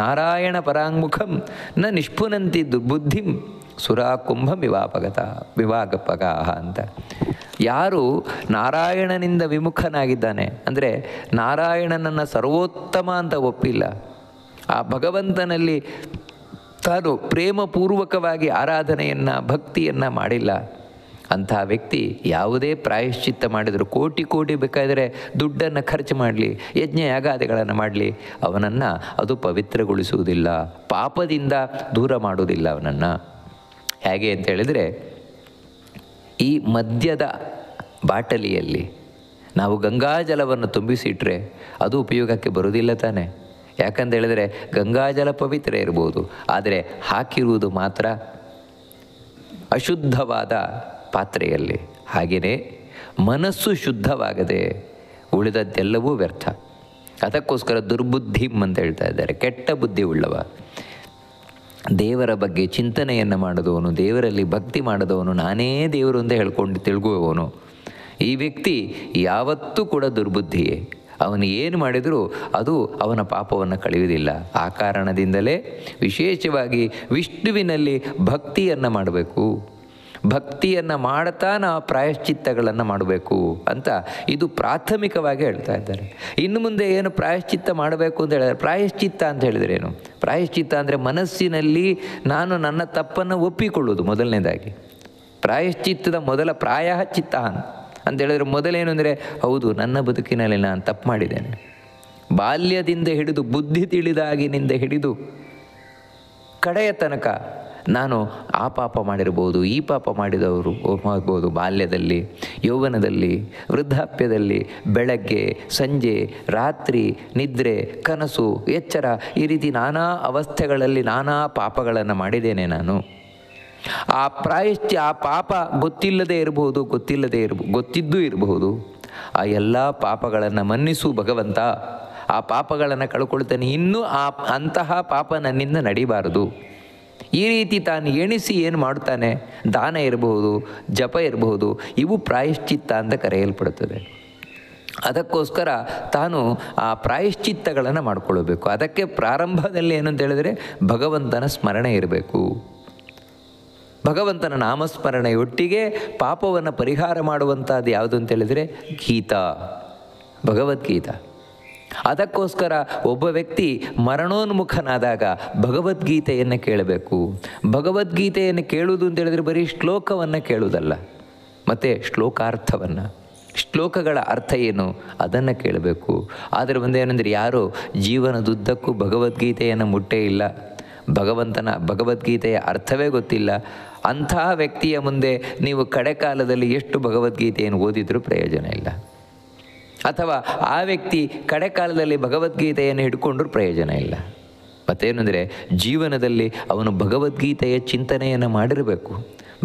ನಾರಾಯಣ ಪರಾಂಗುಖಂ ನ ನಿಷ್ಪುನಂತಿ ದುರ್ಬುದ್ಧಿಂ ಸುರಾಕುಂಭ ವಿವಾಗಪಗಾಹ ಅಂತ. ಯಾರು ನಾರಾಯಣನಿಂದ ವಿಮುಖನಾಗಿದ್ದಾನೆ, ಅಂದರೆ ನಾರಾಯಣನನ್ನು ಸರ್ವೋತ್ತಮ ಅಂತ ಒಪ್ಪಿಲ್ಲ, ಆ ಭಗವಂತನಲ್ಲಿ ತಾನು ಪ್ರೇಮಪೂರ್ವಕವಾಗಿ ಆರಾಧನೆಯನ್ನು ಭಕ್ತಿಯನ್ನು ಮಾಡಿಲ್ಲ, ಅಂಥ ವ್ಯಕ್ತಿ ಯಾವುದೇ ಪ್ರಾಯಶ್ಚಿತ್ತ ಮಾಡಿದರೂ, ಕೋಟಿ ಕೋಟಿ ಬೇಕಾದರೆ ದುಡ್ಡನ್ನು ಖರ್ಚು ಮಾಡಲಿ, ಯಜ್ಞ ಯಾಗಾದಿಗಳನ್ನು ಮಾಡಲಿ, ಅವನನ್ನು ಅದು ಪವಿತ್ರಗೊಳಿಸುವುದಿಲ್ಲ, ಪಾಪದಿಂದ ದೂರ ಮಾಡುವುದಿಲ್ಲ ಅವನನ್ನು. ಹೇಗೆ ಅಂತ ಹೇಳಿದರೆ, ಈ ಮದ್ಯದ ಬಾಟಲಿಯಲ್ಲಿ ನಾವು ಗಂಗಾಜಲವನ್ನು ತುಂಬಿಸಿಟ್ರೆ ಅದು ಉಪಯೋಗಕ್ಕೆ ಬರುವುದಿಲ್ಲ ತಾನೆ. ಯಾಕಂತ ಹೇಳಿದರೆ ಗಂಗಾಜಲ ಪವಿತ್ರ ಇರ್ಬೋದು, ಆದರೆ ಹಾಕಿರುವುದು ಮಾತ್ರ ಅಶುದ್ಧವಾದ ಪಾತ್ರೆಯಲ್ಲಿ. ಹಾಗೆಯೇ ಮನಸ್ಸು ಶುದ್ಧವಾಗದೆ ಉಳಿದದ್ದೆಲ್ಲವೂ ವ್ಯರ್ಥ. ಅದಕ್ಕೋಸ್ಕರ ದುರ್ಬುದ್ಧಿಂ ಅಂತ ಹೇಳ್ತಾ ಇದ್ದಾರೆ, ಕೆಟ್ಟ ಬುದ್ಧಿ ಉಳ್ಳವ. ದೇವರ ಬಗ್ಗೆ ಚಿಂತನೆಯನ್ನು ಮಾಡಿದವನು, ದೇವರಲ್ಲಿ ಭಕ್ತಿ ಮಾಡಿದವನು, ನಾನೇ ದೇವರು ಅಂತ ಹೇಳ್ಕೊಂಡು ತಿಳ್ಗುವವನು, ಈ ವ್ಯಕ್ತಿ ಯಾವತ್ತೂ ಕೂಡ ದುರ್ಬುದ್ಧಿಯೇ. ಅವನು ಏನು ಮಾಡಿದರೂ ಅದು ಅವನ ಪಾಪವನ್ನು ಕಳೆಯುವುದಿಲ್ಲ. ಆ ಕಾರಣದಿಂದಲೇ ವಿಶೇಷವಾಗಿ ವಿಷ್ಣುವಿನಲ್ಲಿ ಭಕ್ತಿಯನ್ನು ಮಾಡಬೇಕು, ಭಕ್ತಿಯನ್ನು ಮಾಡ್ತಾ ನಾವು ಪ್ರಾಯಶ್ಚಿತ್ತಗಳನ್ನು ಮಾಡಬೇಕು ಅಂತ ಇದು ಪ್ರಾಥಮಿಕವಾಗಿ ಹೇಳ್ತಾ ಇದ್ದಾರೆ. ಇನ್ನು ಮುಂದೆ ಏನು ಪ್ರಾಯಶ್ಚಿತ್ತ ಮಾಡಬೇಕು ಅಂತ ಹೇಳಿದ್ರೆ, ಪ್ರಾಯಶ್ಚಿತ್ತ ಅಂತ ಹೇಳಿದ್ರೆ ಏನು? ಪ್ರಾಯಶ್ಚಿತ್ತ ಅಂದರೆ ಮನಸ್ಸಿನಲ್ಲಿ ನಾನು ನನ್ನ ತಪ್ಪನ್ನು ಒಪ್ಪಿಕೊಳ್ಳುವುದು ಮೊದಲನೇದಾಗಿ. ಪ್ರಾಯಶ್ಚಿತ್ತದ ಮೊದಲ ಚಿತ್ತ ಅಂತ ಹೇಳಿದ್ರೆ ಮೊದಲೇನು ಅಂದರೆ, ಹೌದು ನನ್ನ ಬದುಕಿನಲ್ಲಿ ನಾನು ತಪ್ಪು ಮಾಡಿದ್ದೇನೆ, ಬಾಲ್ಯದಿಂದ ಹಿಡಿದು ಬುದ್ಧಿ ತಿಳಿದಾಗಿನಿಂದ ಹಿಡಿದು ಕಡೆಯ ತನಕ ನಾನು ಆ ಪಾಪ ಮಾಡಿರ್ಬೋದು, ಈ ಪಾಪ ಮಾಡಿದವರು ಮಾಡ್ಬೋದು. ಬಾಲ್ಯದಲ್ಲಿ, ಯೌವನದಲ್ಲಿ, ವೃದ್ಧಾಪ್ಯದಲ್ಲಿ, ಬೆಳಗ್ಗೆ ಸಂಜೆ ರಾತ್ರಿ, ನಿದ್ರೆ ಕನಸು ಎಚ್ಚರ, ಈ ರೀತಿ ನಾನಾ ಅವಸ್ಥೆಗಳಲ್ಲಿ ನಾನಾ ಪಾಪಗಳನ್ನು ಮಾಡಿದ್ದೇನೆ ನಾನು. ಆ ಪಾಪ ಗೊತ್ತಿಲ್ಲದೆ ಇರಬಹುದು, ಗೊತ್ತಿದ್ದೂ ಇರಬಹುದು. ಆ ಎಲ್ಲ ಪಾಪಗಳನ್ನು ಮನ್ನಿಸು ಭಗವಂತ, ಆ ಪಾಪಗಳನ್ನು ಕಳ್ಕೊಳ್ತಾನೆ, ಇನ್ನೂ ಅಂತಹ ಪಾಪ ನನ್ನಿಂದ ನಡಿಬಾರದು. ಈ ರೀತಿ ತಾನು ಎಣಿಸಿ ಏನು ಮಾಡ್ತಾನೆ, ದಾನ ಇರಬಹುದು, ಜಪ ಇರಬಹುದು, ಇವು ಪ್ರಾಯಶ್ಚಿತ್ತ ಅಂತ ಕರೆಯಲ್ಪಡುತ್ತದೆ. ಅದಕ್ಕೋಸ್ಕರ ತಾನು ಆ ಪ್ರಾಯಶ್ಚಿತ್ತಗಳನ್ನು ಮಾಡಿಕೊಳ್ಳಬೇಕು. ಅದಕ್ಕೆ ಪ್ರಾರಂಭದಲ್ಲಿ ಏನು ಅಂತ ಹೇಳಿದರೆ ಭಗವಂತನ ಸ್ಮರಣೆ ಇರಬೇಕು. ಭಗವಂತನ ನಾಮಸ್ಮರಣೆಯೊಟ್ಟಿಗೆ ಪಾಪವನ್ನು ಪರಿಹಾರ ಮಾಡುವಂಥದ್ದು ಯಾವುದು ಅಂತ ಹೇಳಿದರೆ ಗೀತಾ, ಭಗವದ್ಗೀತಾ. ಅದಕ್ಕೋಸ್ಕರ ಒಬ್ಬ ವ್ಯಕ್ತಿ ಮರಣೋನ್ಮುಖನಾದಾಗ ಭಗವದ್ಗೀತೆಯನ್ನು ಕೇಳಬೇಕು. ಭಗವದ್ಗೀತೆಯನ್ನು ಕೇಳುವುದು ಅಂತ ಹೇಳಿದರೆ ಬರೀ ಶ್ಲೋಕವನ್ನು ಕೇಳುವುದಲ್ಲ, ಮತ್ತು ಶ್ಲೋಕಾರ್ಥವನ್ನು, ಶ್ಲೋಕಗಳ ಅರ್ಥ ಏನು ಅದನ್ನು ಕೇಳಬೇಕು. ಆದರೆ ಒಂದೇನೆಂದರೆ ಯಾರೋ ಜೀವನದುದ್ದಕ್ಕೂ ಭಗವದ್ಗೀತೆಯನ್ನು ಮುಟ್ಟೇ ಇಲ್ಲ, ಭಗವದ್ಗೀತೆಯ ಅರ್ಥವೇ ಗೊತ್ತಿಲ್ಲ, ಅಂತಹ ವ್ಯಕ್ತಿಯ ಮುಂದೆ ನೀವು ಕಡೆ ಕಾಲದಲ್ಲಿ ಎಷ್ಟು ಭಗವದ್ಗೀತೆಯನ್ನು ಓದಿದರೂ ಪ್ರಯೋಜನ ಇಲ್ಲ. ಅಥವಾ ಆ ವ್ಯಕ್ತಿ ಕಡೆ ಕಾಲದಲ್ಲಿ ಭಗವದ್ಗೀತೆಯನ್ನು ಹಿಡ್ಕೊಂಡ್ರೂ ಪ್ರಯೋಜನ ಇಲ್ಲ. ಮತ್ತೇನೆಂದರೆ ಜೀವನದಲ್ಲಿ ಅವನು ಭಗವದ್ಗೀತೆಯ ಚಿಂತನೆಯನ್ನು ಮಾಡಿರಬೇಕು,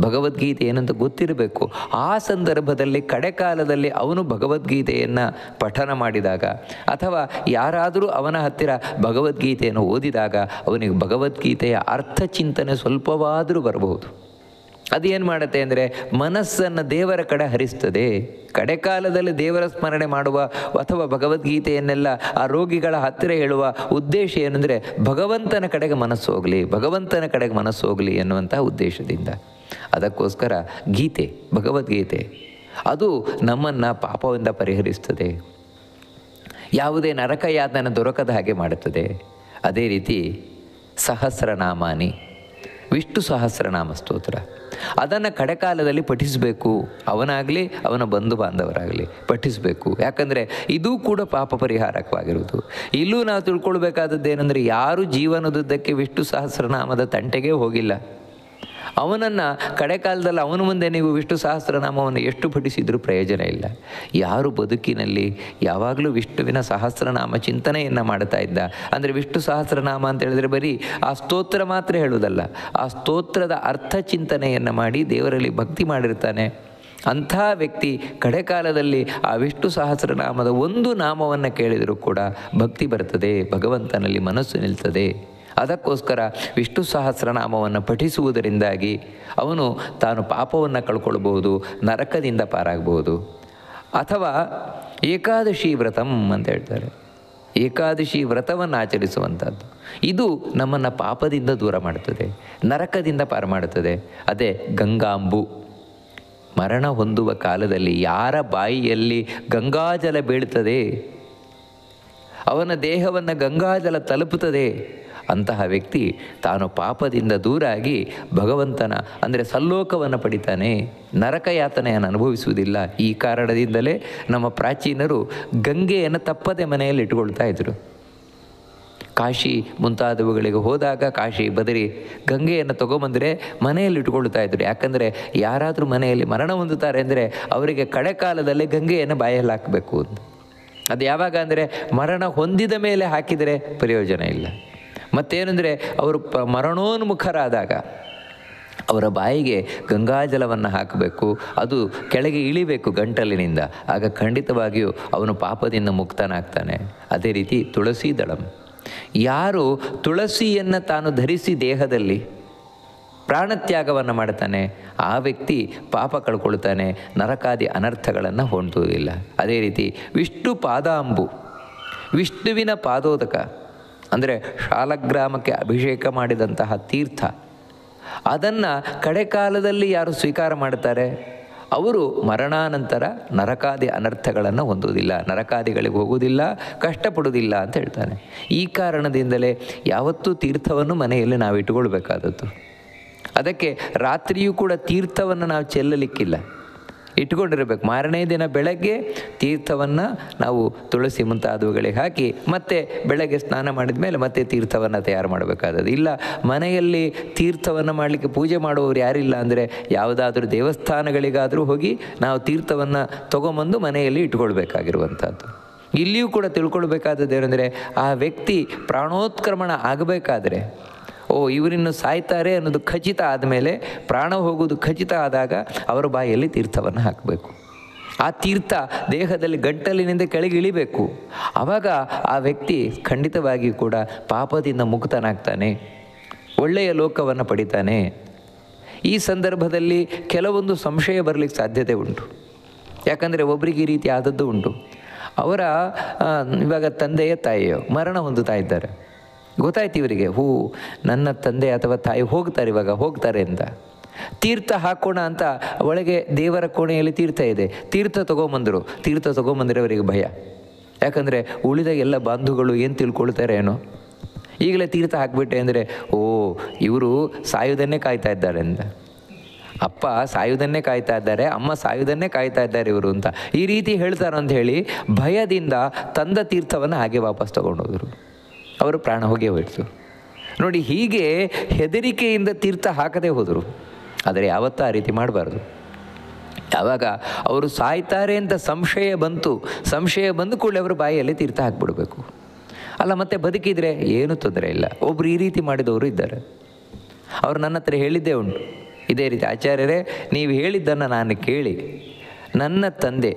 ಭಗವದ್ಗೀತೆ ಏನಂತ ಗೊತ್ತಿರಬೇಕು. ಆ ಸಂದರ್ಭದಲ್ಲಿ ಕಡೆ ಕಾಲದಲ್ಲಿ ಅವನು ಭಗವದ್ಗೀತೆಯನ್ನು ಪಠನ ಮಾಡಿದಾಗ, ಅಥವಾ ಯಾರಾದರೂ ಅವನ ಹತ್ತಿರ ಭಗವದ್ಗೀತೆಯನ್ನು ಓದಿದಾಗ ಅವನಿಗೆ ಭಗವದ್ಗೀತೆಯ ಅರ್ಥ ಚಿಂತನೆ ಸ್ವಲ್ಪವಾದರೂ ಬರಬಹುದು. ಅದೇನು ಮಾಡುತ್ತೆ ಅಂದರೆ ಮನಸ್ಸನ್ನು ದೇವರ ಕಡೆ ಹರಿಸ್ತದೆ. ಕಡೆ ಕಾಲದಲ್ಲಿ ದೇವರ ಸ್ಮರಣೆ ಮಾಡುವ ಅಥವಾ ಭಗವದ್ಗೀತೆಯನ್ನೆಲ್ಲ ಆ ರೋಗಿಗಳ ಹತ್ತಿರ ಹೇಳುವ ಉದ್ದೇಶ ಏನೆಂದರೆ ಭಗವಂತನ ಕಡೆಗೆ ಮನಸ್ಸು ಹೋಗಲಿ ಎನ್ನುವಂಥ ಉದ್ದೇಶದಿಂದ. ಅದಕ್ಕೋಸ್ಕರ ಗೀತೆ, ಭಗವದ್ಗೀತೆ ಅದು ನಮ್ಮನ್ನು ಪಾಪದಿಂದ ಪರಿಹರಿಸ್ತದೆ, ಯಾವುದೇ ನರಕಯಾತನ ದೊರಕದ ಹಾಗೆ ಮಾಡುತ್ತದೆ. ಅದೇ ರೀತಿ ಸಹಸ್ರನಾಮಾನಿ, ವಿಷ್ಣು ಸಹಸ್ರನಾಮ ಸ್ತೋತ್ರ, ಅದನ್ನು ಕಡೆಕಾಲದಲ್ಲಿ ಪಠಿಸಬೇಕು. ಅವನಾಗಲಿ ಅವನ ಬಂಧು ಬಾಂಧವರಾಗಲಿ ಪಠಿಸಬೇಕು. ಯಾಕಂದರೆ ಇದೂ ಕೂಡ ಪಾಪ ಪರಿಹಾರಕವಾಗಿರುವುದು. ಇಲ್ಲೂ ನಾವು ತಿಳ್ಕೊಳ್ಬೇಕಾದದ್ದು ಏನಂದರೆ, ಯಾರು ಜೀವನದುದ್ದಕ್ಕೆ ವಿಷ್ಣು ಸಹಸ್ರನಾಮದ ತಂಟೆಗೆ ಹೋಗಿಲ್ಲ, ಅವನನ್ನು ಕಡೆ ಕಾಲದಲ್ಲಿ ಅವನ ಮುಂದೆ ನೀವು ವಿಷ್ಣು ಸಹಸ್ರನಾಮವನ್ನು ಎಷ್ಟು ಪಠಿಸಿದರೂ ಪ್ರಯೋಜನ ಇಲ್ಲ. ಯಾರು ಬದುಕಿನಲ್ಲಿ ಯಾವಾಗಲೂ ವಿಷ್ಣುವಿನ ಸಹಸ್ರನಾಮ ಚಿಂತನೆಯನ್ನು ಮಾಡ್ತಾ ಇದ್ದ, ಅಂದರೆ ವಿಷ್ಣು ಸಹಸ್ರನಾಮ ಅಂತ ಹೇಳಿದರೆ ಬರೀ ಆ ಸ್ತೋತ್ರ ಮಾತ್ರ ಹೇಳುವುದಲ್ಲ, ಆ ಸ್ತೋತ್ರದ ಅರ್ಥ ಚಿಂತನೆಯನ್ನು ಮಾಡಿ ದೇವರಲ್ಲಿ ಭಕ್ತಿ ಮಾಡಿರ್ತಾನೆ, ಅಂಥ ವ್ಯಕ್ತಿ ಕಡೆಕಾಲದಲ್ಲಿ ಆ ವಿಷ್ಣು ಸಹಸ್ರನಾಮದ ಒಂದು ನಾಮವನ್ನು ಕೇಳಿದರೂ ಕೂಡ ಭಕ್ತಿ ಬರ್ತದೆ, ಭಗವಂತನಲ್ಲಿ ಮನಸ್ಸು ನಿಲ್ತದೆ. ಅದಕ್ಕೋಸ್ಕರ ವಿಷ್ಣು ಸಹಸ್ರನಾಮವನ್ನು ಪಠಿಸುವುದರಿಂದಾಗಿ ಅವನು ತಾನು ಪಾಪವನ್ನು ಕಳ್ಕೊಳ್ಬೋದು, ನರಕದಿಂದ ಪಾರಾಗಬಹುದು. ಅಥವಾ ಏಕಾದಶಿ ವ್ರತಂ ಅಂತ ಹೇಳ್ತಾರೆ. ಏಕಾದಶಿ ವ್ರತವನ್ನು ಆಚರಿಸುವಂಥದ್ದು ಇದು ನಮ್ಮನ್ನು ಪಾಪದಿಂದ ದೂರ ಮಾಡುತ್ತದೆ, ನರಕದಿಂದ ಪಾರು ಮಾಡುತ್ತದೆ. ಅದೇ ಗಂಗಾಂಬು. ಮರಣ ಹೊಂದುವ ಕಾಲದಲ್ಲಿ ಯಾರ ಬಾಯಿಯಲ್ಲಿ ಗಂಗಾಜಲ ಬೀಳ್ತದೆ, ಅವನ ದೇಹವನ್ನು ಗಂಗಾಜಲ ತಲುಪುತ್ತದೆ, ಅಂತಹ ವ್ಯಕ್ತಿ ತಾನು ಪಾಪದಿಂದ ದೂರಾಗಿ ಭಗವಂತನ ಅಂದರೆ ಸಲ್ಲೋಕವನ್ನು ಪಡಿತಾನೆ, ನರಕ ಯಾತನೆಯನ್ನು ಅನುಭವಿಸುವುದಿಲ್ಲ. ಈ ಕಾರಣದಿಂದಲೇ ನಮ್ಮ ಪ್ರಾಚೀನರು ಗಂಗೆಯನ್ನು ತಪ್ಪದೆ ಮನೆಯಲ್ಲಿ ಇಟ್ಟುಕೊಳ್ತಾ ಇದ್ದರು. ಕಾಶಿ ಮುಂತಾದವುಗಳಿಗೆ ಹೋದಾಗ ಕಾಶಿ ಬದರಿ ಗಂಗೆಯನ್ನು ತೊಗೊಂಬಂದರೆ ಮನೆಯಲ್ಲಿ ಇಟ್ಕೊಳ್ತಾ ಇದ್ರು. ಯಾಕಂದರೆ ಯಾರಾದರೂ ಮನೆಯಲ್ಲಿ ಮರಣ ಹೊಂದುತ್ತಾರೆ ಅಂದರೆ ಅವರಿಗೆ ಕಡೆ ಕಾಲದಲ್ಲೇ ಗಂಗೆಯನ್ನು ಬಾಯಲ್ಲಿ ಹಾಕಬೇಕು ಅಂತ. ಅದು ಯಾವಾಗ ಅಂದರೆ ಮರಣ ಹೊಂದಿದ ಮೇಲೆ ಹಾಕಿದರೆ ಪ್ರಯೋಜನ ಇಲ್ಲ. ಮತ್ತೇನೆಂದರೆ ಅವರು ಮರಣೋನ್ಮುಖರಾದಾಗ ಅವರ ಬಾಯಿಗೆ ಗಂಗಾಜಲವನ್ನು ಹಾಕಬೇಕು, ಅದು ಕೆಳಗೆ ಇಳಿಬೇಕು ಗಂಟಲಿನಿಂದ. ಆಗ ಖಂಡಿತವಾಗಿಯೂ ಅವನು ಪಾಪದಿಂದ ಮುಕ್ತನಾಗ್ತಾನೆ. ಅದೇ ರೀತಿ ತುಳಸಿ ದಳಂ. ಯಾರು ತುಳಸಿಯನ್ನು ತಾನು ಧರಿಸಿ ದೇಹದಲ್ಲಿ ಪ್ರಾಣತ್ಯಾಗವನ್ನು ಮಾಡ್ತಾನೆ ಆ ವ್ಯಕ್ತಿ ಪಾಪ ಕಳ್ಕೊಳ್ತಾನೆ, ನರಕಾದಿ ಅನರ್ಥಗಳನ್ನು ಹೊಂದುವುದಿಲ್ಲ. ಅದೇ ರೀತಿ ವಿಷ್ಣು ಪಾದಾಂಬು, ವಿಷ್ಣುವಿನ ಪಾದೋದಕ ಅಂದರೆ ಶಾಲಗ್ರಾಮಕ್ಕೆ ಅಭಿಷೇಕ ಮಾಡಿದಂತಹ ತೀರ್ಥ, ಅದನ್ನು ಕಡೆಕಾಲದಲ್ಲಿ ಯಾರು ಸ್ವೀಕಾರ ಮಾಡ್ತಾರೆ ಅವರು ಮರಣಾನಂತರ ನರಕಾದಿ ಅನರ್ಥಗಳನ್ನು ಹೊಂದುವುದಿಲ್ಲ, ನರಕಾದಿಗಳಿಗೆ ಹೋಗುವುದಿಲ್ಲ, ಕಷ್ಟಪಡುವುದಿಲ್ಲ ಅಂತ ಹೇಳ್ತಾನೆ. ಈ ಕಾರಣದಿಂದಲೇ ಯಾವತ್ತೂ ತೀರ್ಥವನ್ನು ಮನೆಯಲ್ಲಿ ನಾವು ಇಟ್ಟುಕೊಳ್ಬೇಕಾದದ್ದು. ಅದಕ್ಕೆ ರಾತ್ರಿಯೂ ಕೂಡ ತೀರ್ಥವನ್ನು ನಾವು ಚೆಲ್ಲಲಿಕ್ಕಿಲ್ಲ, ಇಟ್ಕೊಂಡಿರಬೇಕು. ಮಾರನೇ ದಿನ ಬೆಳಗ್ಗೆ ತೀರ್ಥವನ್ನು ನಾವು ತುಳಸಿ ಮುಂತಾದವುಗಳಿಗೆ ಹಾಕಿ ಮತ್ತೆ ಬೆಳಗ್ಗೆ ಸ್ನಾನ ಮಾಡಿದ ಮೇಲೆ ಮತ್ತೆ ತೀರ್ಥವನ್ನು ತಯಾರು ಮಾಡಬೇಕಾದದ್ದು. ಇಲ್ಲ ಮನೆಯಲ್ಲಿ ತೀರ್ಥವನ್ನು ಮಾಡಲಿಕ್ಕೆ ಪೂಜೆ ಮಾಡುವವರು ಯಾರಿಲ್ಲ ಅಂದರೆ ಯಾವುದಾದ್ರೂ ದೇವಸ್ಥಾನಗಳಿಗಾದರೂ ಹೋಗಿ ನಾವು ತೀರ್ಥವನ್ನು ತೊಗೊಂಬಂದು ಮನೆಯಲ್ಲಿ ಇಟ್ಕೊಳ್ಬೇಕಾಗಿರುವಂಥದ್ದು. ಇಲ್ಲಿಯೂ ಕೂಡ ತಿಳ್ಕೊಳ್ಬೇಕಾದದ್ದು ಏನಂದರೆ ಆ ವ್ಯಕ್ತಿ ಪ್ರಾಣೋತ್ಕ್ರಮಣ ಆಗಬೇಕಾದ್ರೆ ಇವರಿನ್ನು ಸಾಯ್ತಾರೆ ಅನ್ನೋದು ಖಚಿತ ಆದಮೇಲೆ, ಪ್ರಾಣ ಹೋಗುವುದು ಖಚಿತ ಆದಾಗ ಅವರ ಬಾಯಲ್ಲಿ ತೀರ್ಥವನ್ನು ಹಾಕಬೇಕು. ಆ ತೀರ್ಥ ದೇಹದಲ್ಲಿ ಗಂಟಲಿನಿಂದ ಕೆಳಗೆ ಇಳಿಬೇಕು. ಆವಾಗ ಆ ವ್ಯಕ್ತಿ ಖಂಡಿತವಾಗಿಯೂ ಕೂಡ ಪಾಪದಿಂದ ಮುಕ್ತನಾಗ್ತಾನೆ, ಒಳ್ಳೆಯ ಲೋಕವನ್ನು ಪಡಿತಾನೆ. ಈ ಸಂದರ್ಭದಲ್ಲಿ ಕೆಲವೊಂದು ಸಂಶಯ ಬರಲಿಕ್ಕೆ ಸಾಧ್ಯತೆ ಉಂಟು. ಯಾಕಂದರೆ ಒಬ್ಬರಿಗೆ ಈ ರೀತಿ ಆದದ್ದು ಉಂಟು. ಅವರ ಇವಾಗ ತಂದೆಯ ತಾಯಿಯೋ ಮರಣ ಹೊಂದುತ್ತಾ ಇದ್ದಾರೆ. ಗೊತ್ತಾಯ್ತು ಇವರಿಗೆ, ನನ್ನ ತಂದೆ ಅಥವಾ ತಾಯಿ ಹೋಗ್ತಾರೆ ಅಂತ. ತೀರ್ಥ ಹಾಕೋಣ ಅಂತ ಒಳಗೆ ದೇವರ ಕೋಣೆಯಲ್ಲಿ ತೀರ್ಥ ಇದೆ, ತೀರ್ಥ ತೊಗೊಂಬಂದರೆ ಅವರಿಗೆ ಭಯ. ಯಾಕಂದರೆ ಉಳಿದ ಎಲ್ಲ ಬಾಂಧುಗಳು ಏನು ತಿಳ್ಕೊಳ್ತಾರೆ ಏನೋ, ಈಗಲೇ ತೀರ್ಥ ಹಾಕಿಬಿಟ್ಟೆ ಅಂದರೆ ಇವರು ಸಾಯುವುದನ್ನೇ ಕಾಯ್ತಾ ಇದ್ದಾರೆ ಅಂತ. ಅಪ್ಪ ಸಾಯುವುದನ್ನೇ ಕಾಯ್ತಾ ಇದ್ದಾರೆ, ಅಮ್ಮ ಸಾಯುವುದನ್ನೇ ಕಾಯ್ತಾ ಇದ್ದಾರೆ ಇವರು ಅಂತ ಈ ರೀತಿ ಹೇಳ್ತಾರೆ ಅಂತ ಹೇಳಿ ಭಯದಿಂದ ತಂದ ತೀರ್ಥವನ್ನು ಹಾಗೆ ವಾಪಸ್ ತೊಗೊಂಡೋದ್ರು. ಅವರು ಪ್ರಾಣ ಹೋಯಿತು ನೋಡಿ. ಹೀಗೆ ಹೆದರಿಕೆಯಿಂದ ತೀರ್ಥ ಹಾಕದೇ ಹೋದರು. ಆದರೆ ಯಾವತ್ತೂ ಆ ರೀತಿ ಮಾಡಬಾರ್ದು. ಯಾವಾಗ ಅವರು ಸಾಯ್ತಾರೆ ಅಂತ ಸಂಶಯ ಬಂದು ಕೂಡಲೇ ಅವರು ಬಾಯಿಯಲ್ಲಿ ತೀರ್ಥ ಹಾಕಿಬಿಡಬೇಕು. ಅಲ್ಲ ಮತ್ತೆ ಬದುಕಿದರೆ ಏನೂ ತೊಂದರೆ ಇಲ್ಲ. ಒಬ್ಬರು ಈ ರೀತಿ ಮಾಡಿದವರು ಇದ್ದಾರೆ. ಅವರು ನನ್ನ ಹತ್ರ ಹೇಳಿದ್ದೇ ಉಂಟು ಇದೇ ರೀತಿ, ಆಚಾರ್ಯರೇ ನೀವು ಹೇಳಿದ್ದನ್ನು ನಾನು ಕೇಳಿ ನನ್ನ ತಂದೆ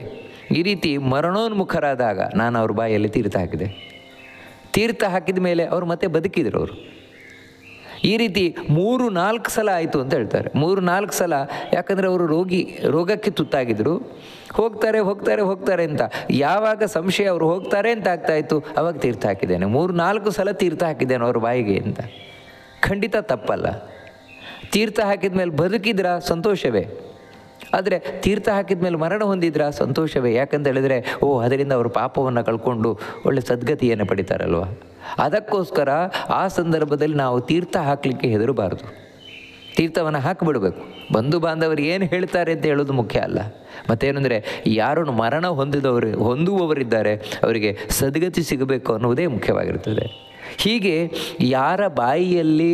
ಈ ರೀತಿ ಮರಣೋನ್ಮುಖರಾದಾಗ ನಾನು ಅವ್ರ ಬಾಯಲ್ಲಿ ತೀರ್ಥ ಹಾಕಿದೆ. ತೀರ್ಥ ಹಾಕಿದ ಮೇಲೆ ಅವರು ಮತ್ತೆ ಬದುಕಿದ್ರು. ಅವರು ಈ ರೀತಿ 3-4 ಸಲ ಆಯಿತು ಅಂತ ಹೇಳ್ತಾರೆ. 3-4 ಸಲ. ಯಾಕಂದರೆ ಅವರು ರೋಗಕ್ಕೆ ತುತ್ತಾಗಿದ್ದರು. ಹೋಗ್ತಾರೆ ಅಂತ ಯಾವಾಗ ಸಂಶಯ ಅವರು ಹೋಗ್ತಾರೆ ಅಂತ ಆಗ್ತಾಯಿತ್ತು ಅವಾಗ ತೀರ್ಥ ಹಾಕಿದ್ದೇನೆ. 3-4 ಸಲ ತೀರ್ಥ ಹಾಕಿದ್ದೇನೆ ಅವ್ರ ಬಾಯಿಗೆ ಅಂತ. ಖಂಡಿತ ತಪ್ಪಲ್ಲ. ತೀರ್ಥ ಹಾಕಿದ ಮೇಲೆ ಬದುಕಿದ್ರ ಸಂತೋಷವೇ, ಆದರೆ ತೀರ್ಥ ಹಾಕಿದ ಮೇಲೆ ಮರಣ ಹೊಂದಿದ್ರ ಸಂತೋಷವೇ. ಯಾಕಂತ ಹೇಳಿದರೆ ಅದರಿಂದ ಅವರು ಪಾಪವನ್ನು ಕಳ್ಕೊಂಡು ಒಳ್ಳೆ ಸದ್ಗತಿಯನ್ನು ಪಡಿತಾರಲ್ವ. ಅದಕ್ಕೋಸ್ಕರ ಆ ಸಂದರ್ಭದಲ್ಲಿ ನಾವು ತೀರ್ಥ ಹಾಕಲಿಕ್ಕೆ ಹೆದರಬಾರ್ದು, ತೀರ್ಥವನ್ನು ಹಾಕಿಬಿಡಬೇಕು. ಬಂಧು ಬಾಂಧವರು ಏನು ಹೇಳ್ತಾರೆ ಅಂತ ಹೇಳೋದು ಮುಖ್ಯ ಅಲ್ಲ. ಮತ್ತೇನೆಂದರೆ ಯಾರು ಮರಣ ಹೊಂದುವವರಿದ್ದಾರೆ ಅವರಿಗೆ ಸದ್ಗತಿ ಸಿಗಬೇಕು ಅನ್ನುವುದೇ ಮುಖ್ಯವಾಗಿರ್ತದೆ. ಹೀಗೆ ಯಾರ ಬಾಯಿಯಲ್ಲಿ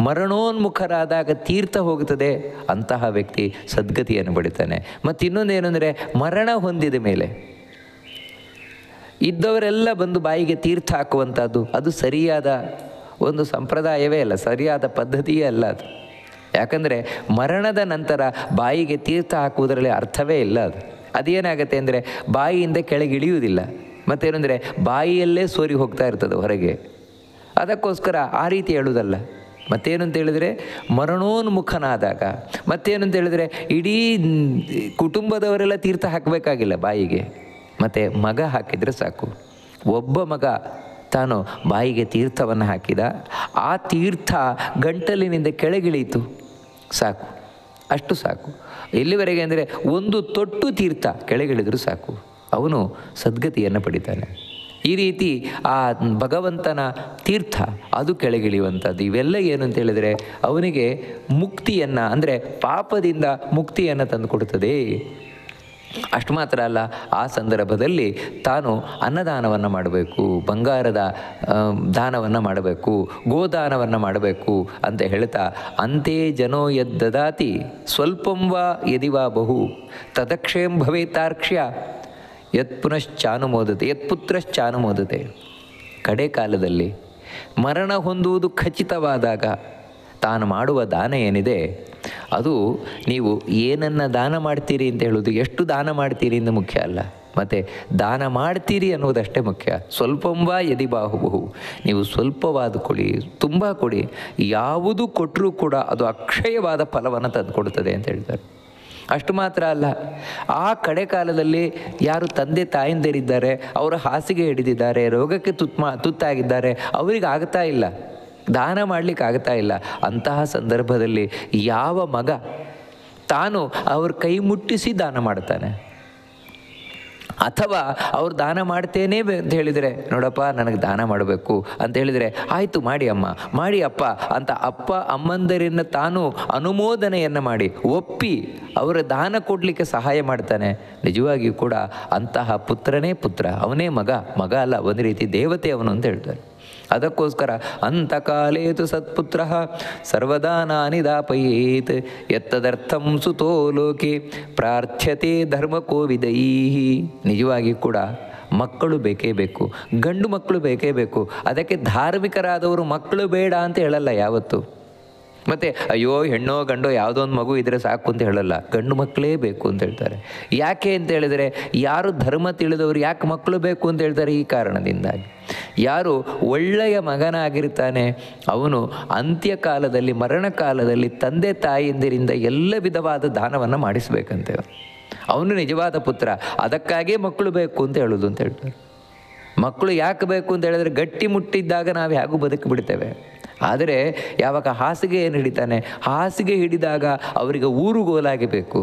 ಮರಣೋನ್ಮುಖರಾದಾಗ ತೀರ್ಥ ಹೋಗುತ್ತದೆ ಅಂತಹ ವ್ಯಕ್ತಿ ಸದ್ಗತಿಯನ್ನು ಪಡಿತಾನೆ. ಮತ್ತು ಇನ್ನೊಂದೇನೆಂದರೆ ಮರಣ ಹೊಂದಿದ ಮೇಲೆ ಇದ್ದವರೆಲ್ಲ ಬಂದು ಬಾಯಿಗೆ ತೀರ್ಥ ಹಾಕುವಂಥದ್ದು ಅದು ಸರಿಯಾದ ಒಂದು ಸಂಪ್ರದಾಯವೇ ಅಲ್ಲ, ಸರಿಯಾದ ಪದ್ಧತಿಯೇ ಅಲ್ಲ ಅದು. ಯಾಕಂದರೆ ಮರಣದ ನಂತರ ಬಾಯಿಗೆ ತೀರ್ಥ ಹಾಕುವುದರಲ್ಲಿ ಅರ್ಥವೇ ಇಲ್ಲ. ಅದೇನಾಗುತ್ತೆ ಅಂದರೆ ಬಾಯಿಯಿಂದ ಕೆಳಗೆ ಇಳಿಯುವುದಿಲ್ಲ, ಮತ್ತೇನೆಂದರೆ ಬಾಯಿಯಲ್ಲೇ ಸೋರಿ ಹೋಗ್ತಾ ಇರ್ತದೆ ಹೊರಗೆ. ಅದಕ್ಕೋಸ್ಕರ ಆ ರೀತಿ ಹೇಳುವುದಲ್ಲ. ಮತ್ತೇನು ಅಂತ ಹೇಳಿದರೆ ಮರಣೋನ್ಮುಖನಾದಾಗ, ಮತ್ತೇನು ಅಂತ ಹೇಳಿದರೆ ಇಡೀ ಕುಟುಂಬದವರೆಲ್ಲ ತೀರ್ಥ ಹಾಕಬೇಕಾಗಿಲ್ಲ ಬಾಯಿಗೆ, ಮತ್ತು ಮಗ ಹಾಕಿದರೆ ಸಾಕು. ಒಬ್ಬ ಮಗ ತಾನು ಬಾಯಿಗೆ ತೀರ್ಥವನ್ನು ಹಾಕಿದ, ಆ ತೀರ್ಥ ಗಂಟಲಿನಿಂದ ಕೆಳಗಿಳೀತು, ಸಾಕು, ಅಷ್ಟು ಸಾಕು. ಎಲ್ಲಿವರೆಗೆ ಅಂದರೆ ಒಂದು ತೊಟ್ಟು ತೀರ್ಥ ಕೆಳಗಿಳಿದರೂ ಸಾಕು, ಅವನು ಸದ್ಗತಿಯನ್ನು ಪಡಿತಾನೆ. ಈ ರೀತಿ ಆ ಭಗವಂತನ ತೀರ್ಥ ಅದು ಕೆಳಗಿಳಿಯುವಂಥದ್ದು. ಇವೆಲ್ಲ ಏನು ಅಂತ ಹೇಳಿದರೆ ಅವನಿಗೆ ಮುಕ್ತಿಯನ್ನು, ಅಂದರೆ ಪಾಪದಿಂದ ಮುಕ್ತಿಯನ್ನು ತಂದುಕೊಡುತ್ತದೆ. ಅಷ್ಟು ಮಾತ್ರ ಅಲ್ಲ, ಆ ಸಂದರ್ಭದಲ್ಲಿ ತಾನು ಅನ್ನದಾನವನ್ನು ಮಾಡಬೇಕು, ಬಂಗಾರದ ದಾನವನ್ನು ಮಾಡಬೇಕು, ಗೋದಾನವನ್ನು ಮಾಡಬೇಕು ಅಂತ ಹೇಳ್ತಾ, ಅಂತೆ ಜನೋ ಯದ್ದದಾತಿ ಸ್ವಲ್ಪಂ ವಾ ಯದಿವಾ ಬಹು ತದಕ್ಷೇಂ ಭವೇತಾರ್ಕ್ಷ್ಯ ಯತ್ ಪುನಶ್ಚಾನುಮೋದತೆ ಯತ್ ಪುತ್ರಶ್ಚಾನುಮೋದತೆ. ಕಡೆ ಕಾಲದಲ್ಲಿ ಮರಣ ಹೊಂದುವುದು ಖಚಿತವಾದಾಗ ತಾನು ಮಾಡುವ ದಾನ ಏನಿದೆ ಅದು ನೀವು ಏನನ್ನು ದಾನ ಮಾಡ್ತೀರಿ ಅಂತ ಹೇಳೋದು, ಎಷ್ಟು ದಾನ ಮಾಡ್ತೀರಿ ಅಂತ ಮುಖ್ಯ ಅಲ್ಲ, ಮತ್ತು ದಾನ ಮಾಡ್ತೀರಿ ಅನ್ನೋದಷ್ಟೇ ಮುಖ್ಯ. ಸ್ವಲ್ಪಂವಾ ಯದಿ ಬಾಹುಬಹು, ನೀವು ಸ್ವಲ್ಪವಾದ ಕೊಡಿ, ತುಂಬ ಕೊಡಿ, ಯಾವುದು ಕೊಟ್ಟರೂ ಕೂಡ ಅದು ಅಕ್ಷಯವಾದ ಫಲವನ್ನು ತಂದುಕೊಡುತ್ತದೆ ಅಂತ ಹೇಳ್ತಾರೆ. ಅಷ್ಟು ಮಾತ್ರ ಅಲ್ಲ, ಆ ಕಡೆ ಕಾಲದಲ್ಲಿ ಯಾರು ತಂದೆ ತಾಯಂದಿರಿದ್ದಾರೆ, ಅವರು ಹಾಸಿಗೆ ಹಿಡಿದಿದ್ದಾರೆ, ರೋಗಕ್ಕೆ ತುತ್ತಾಗಿದ್ದಾರೆ, ಅವರಿಗೆ ಆಗ್ತಾ ಇಲ್ಲ, ದಾನ ಮಾಡಲಿಕ್ಕೆ ಆಗ್ತಾ ಇಲ್ಲ. ಅಂತಹ ಸಂದರ್ಭದಲ್ಲಿ ಯಾವ ಮಗ ತಾನು ಅವ್ರ ಕೈ ಮುಟ್ಟಿಸಿ ದಾನ ಮಾಡ್ತಾನೆ, ಅಥವಾ ಅವ್ರು ದಾನ ಮಾಡ್ತೇನೆ ಅಂತ ಹೇಳಿದರೆ, ನೋಡಪ್ಪ ನನಗೆ ದಾನ ಮಾಡಬೇಕು ಅಂತ ಹೇಳಿದರೆ, ಆಯಿತು ಮಾಡಿ ಅಮ್ಮ, ಮಾಡಿ ಅಪ್ಪ ಅಂತ ಅಪ್ಪ ಅಮ್ಮಂದರನ್ನು ತಾನು ಅನುಮೋದನೆಯನ್ನು ಮಾಡಿ ಒಪ್ಪಿ ಅವರ ದಾನ ಕೊಡಲಿಕ್ಕೆ ಸಹಾಯ ಮಾಡ್ತಾನೆ. ನಿಜವಾಗಿಯೂ ಕೂಡ ಅಂತಹ ಪುತ್ರನೇ ಪುತ್ರ, ಅವನೇ ಮಗ, ಮಗ ಅಲ್ಲ, ಒಂದು ರೀತಿ ದೇವತೆ ಅವನು ಅಂತ ಹೇಳ್ತಾರೆ. ಅದಕ್ಕೋಸ್ಕರ ಅಂತಕಾಲೇತು ಸತ್ಪುತ್ರ ಸರ್ವದಾನಾನಿ ದಾಪಯೇತ್ ಯತ್ತದರ್ಥಂ ಸುತೋ ಲೋಕೆ ಪ್ರಾರ್ಥ್ಯತೆ ಧರ್ಮಕೋವಿದೈಹಿ. ನಿಜವಾಗಿ ಕೂಡ ಮಕ್ಕಳು ಬೇಕೇ ಬೇಕು, ಗಂಡು ಮಕ್ಕಳು ಬೇಕೇ ಬೇಕು. ಅದಕ್ಕೆ ಧಾರ್ಮಿಕರಾದವರು ಮಕ್ಕಳು ಬೇಡ ಅಂತ ಹೇಳಲ್ಲ ಯಾವತ್ತು. ಮತ್ತು ಅಯ್ಯೋ ಹೆಣ್ಣೋ ಗಂಡೋ ಯಾವುದೋ ಒಂದು ಮಗು ಇದ್ದರೆ ಸಾಕು ಅಂತ ಹೇಳಲ್ಲ, ಗಂಡು ಮಕ್ಕಳೇ ಬೇಕು ಅಂತ ಹೇಳ್ತಾರೆ. ಯಾಕೆ ಅಂತ ಹೇಳಿದರೆ, ಯಾರು ಧರ್ಮ ತಿಳಿದವರು ಯಾಕೆ ಮಕ್ಕಳು ಬೇಕು ಅಂತ ಹೇಳ್ತಾರೆ? ಈ ಕಾರಣದಿಂದಾಗಿ. ಯಾರು ಒಳ್ಳೆಯ ಮಗನಾಗಿರ್ತಾನೆ ಅವನು ಅಂತ್ಯಕಾಲದಲ್ಲಿ, ಮರಣಕಾಲದಲ್ಲಿ ತಂದೆ ತಾಯಿಯಂದಿರಿಂದ ಎಲ್ಲ ವಿಧವಾದ ದಾನವನ್ನು ಮಾಡಿಸಬೇಕಂತೆ. ಅವನು ನಿಜವಾದ ಪುತ್ರ. ಅದಕ್ಕಾಗೇ ಮಕ್ಕಳು ಬೇಕು ಅಂತ ಹೇಳೋದು ಅಂತ ಹೇಳ್ತಾರೆ. ಮಕ್ಕಳು ಯಾಕೆ ಬೇಕು ಅಂತ ಹೇಳಿದ್ರೆ, ಗಟ್ಟಿ ಮುಟ್ಟಿದ್ದಾಗ ನಾವು ಹೇಗೂ ಬದುಕಿಬಿಡ್ತೇವೆ. ಆದರೆ ಯಾವಾಗ ಹಾಸಿಗೆಯನ್ನು ಹಿಡಿತಾನೆ, ಹಾಸಿಗೆ ಹಿಡಿದಾಗ ಅವರಿಗೆ ಊರುಗೋಲಾಗಬೇಕು,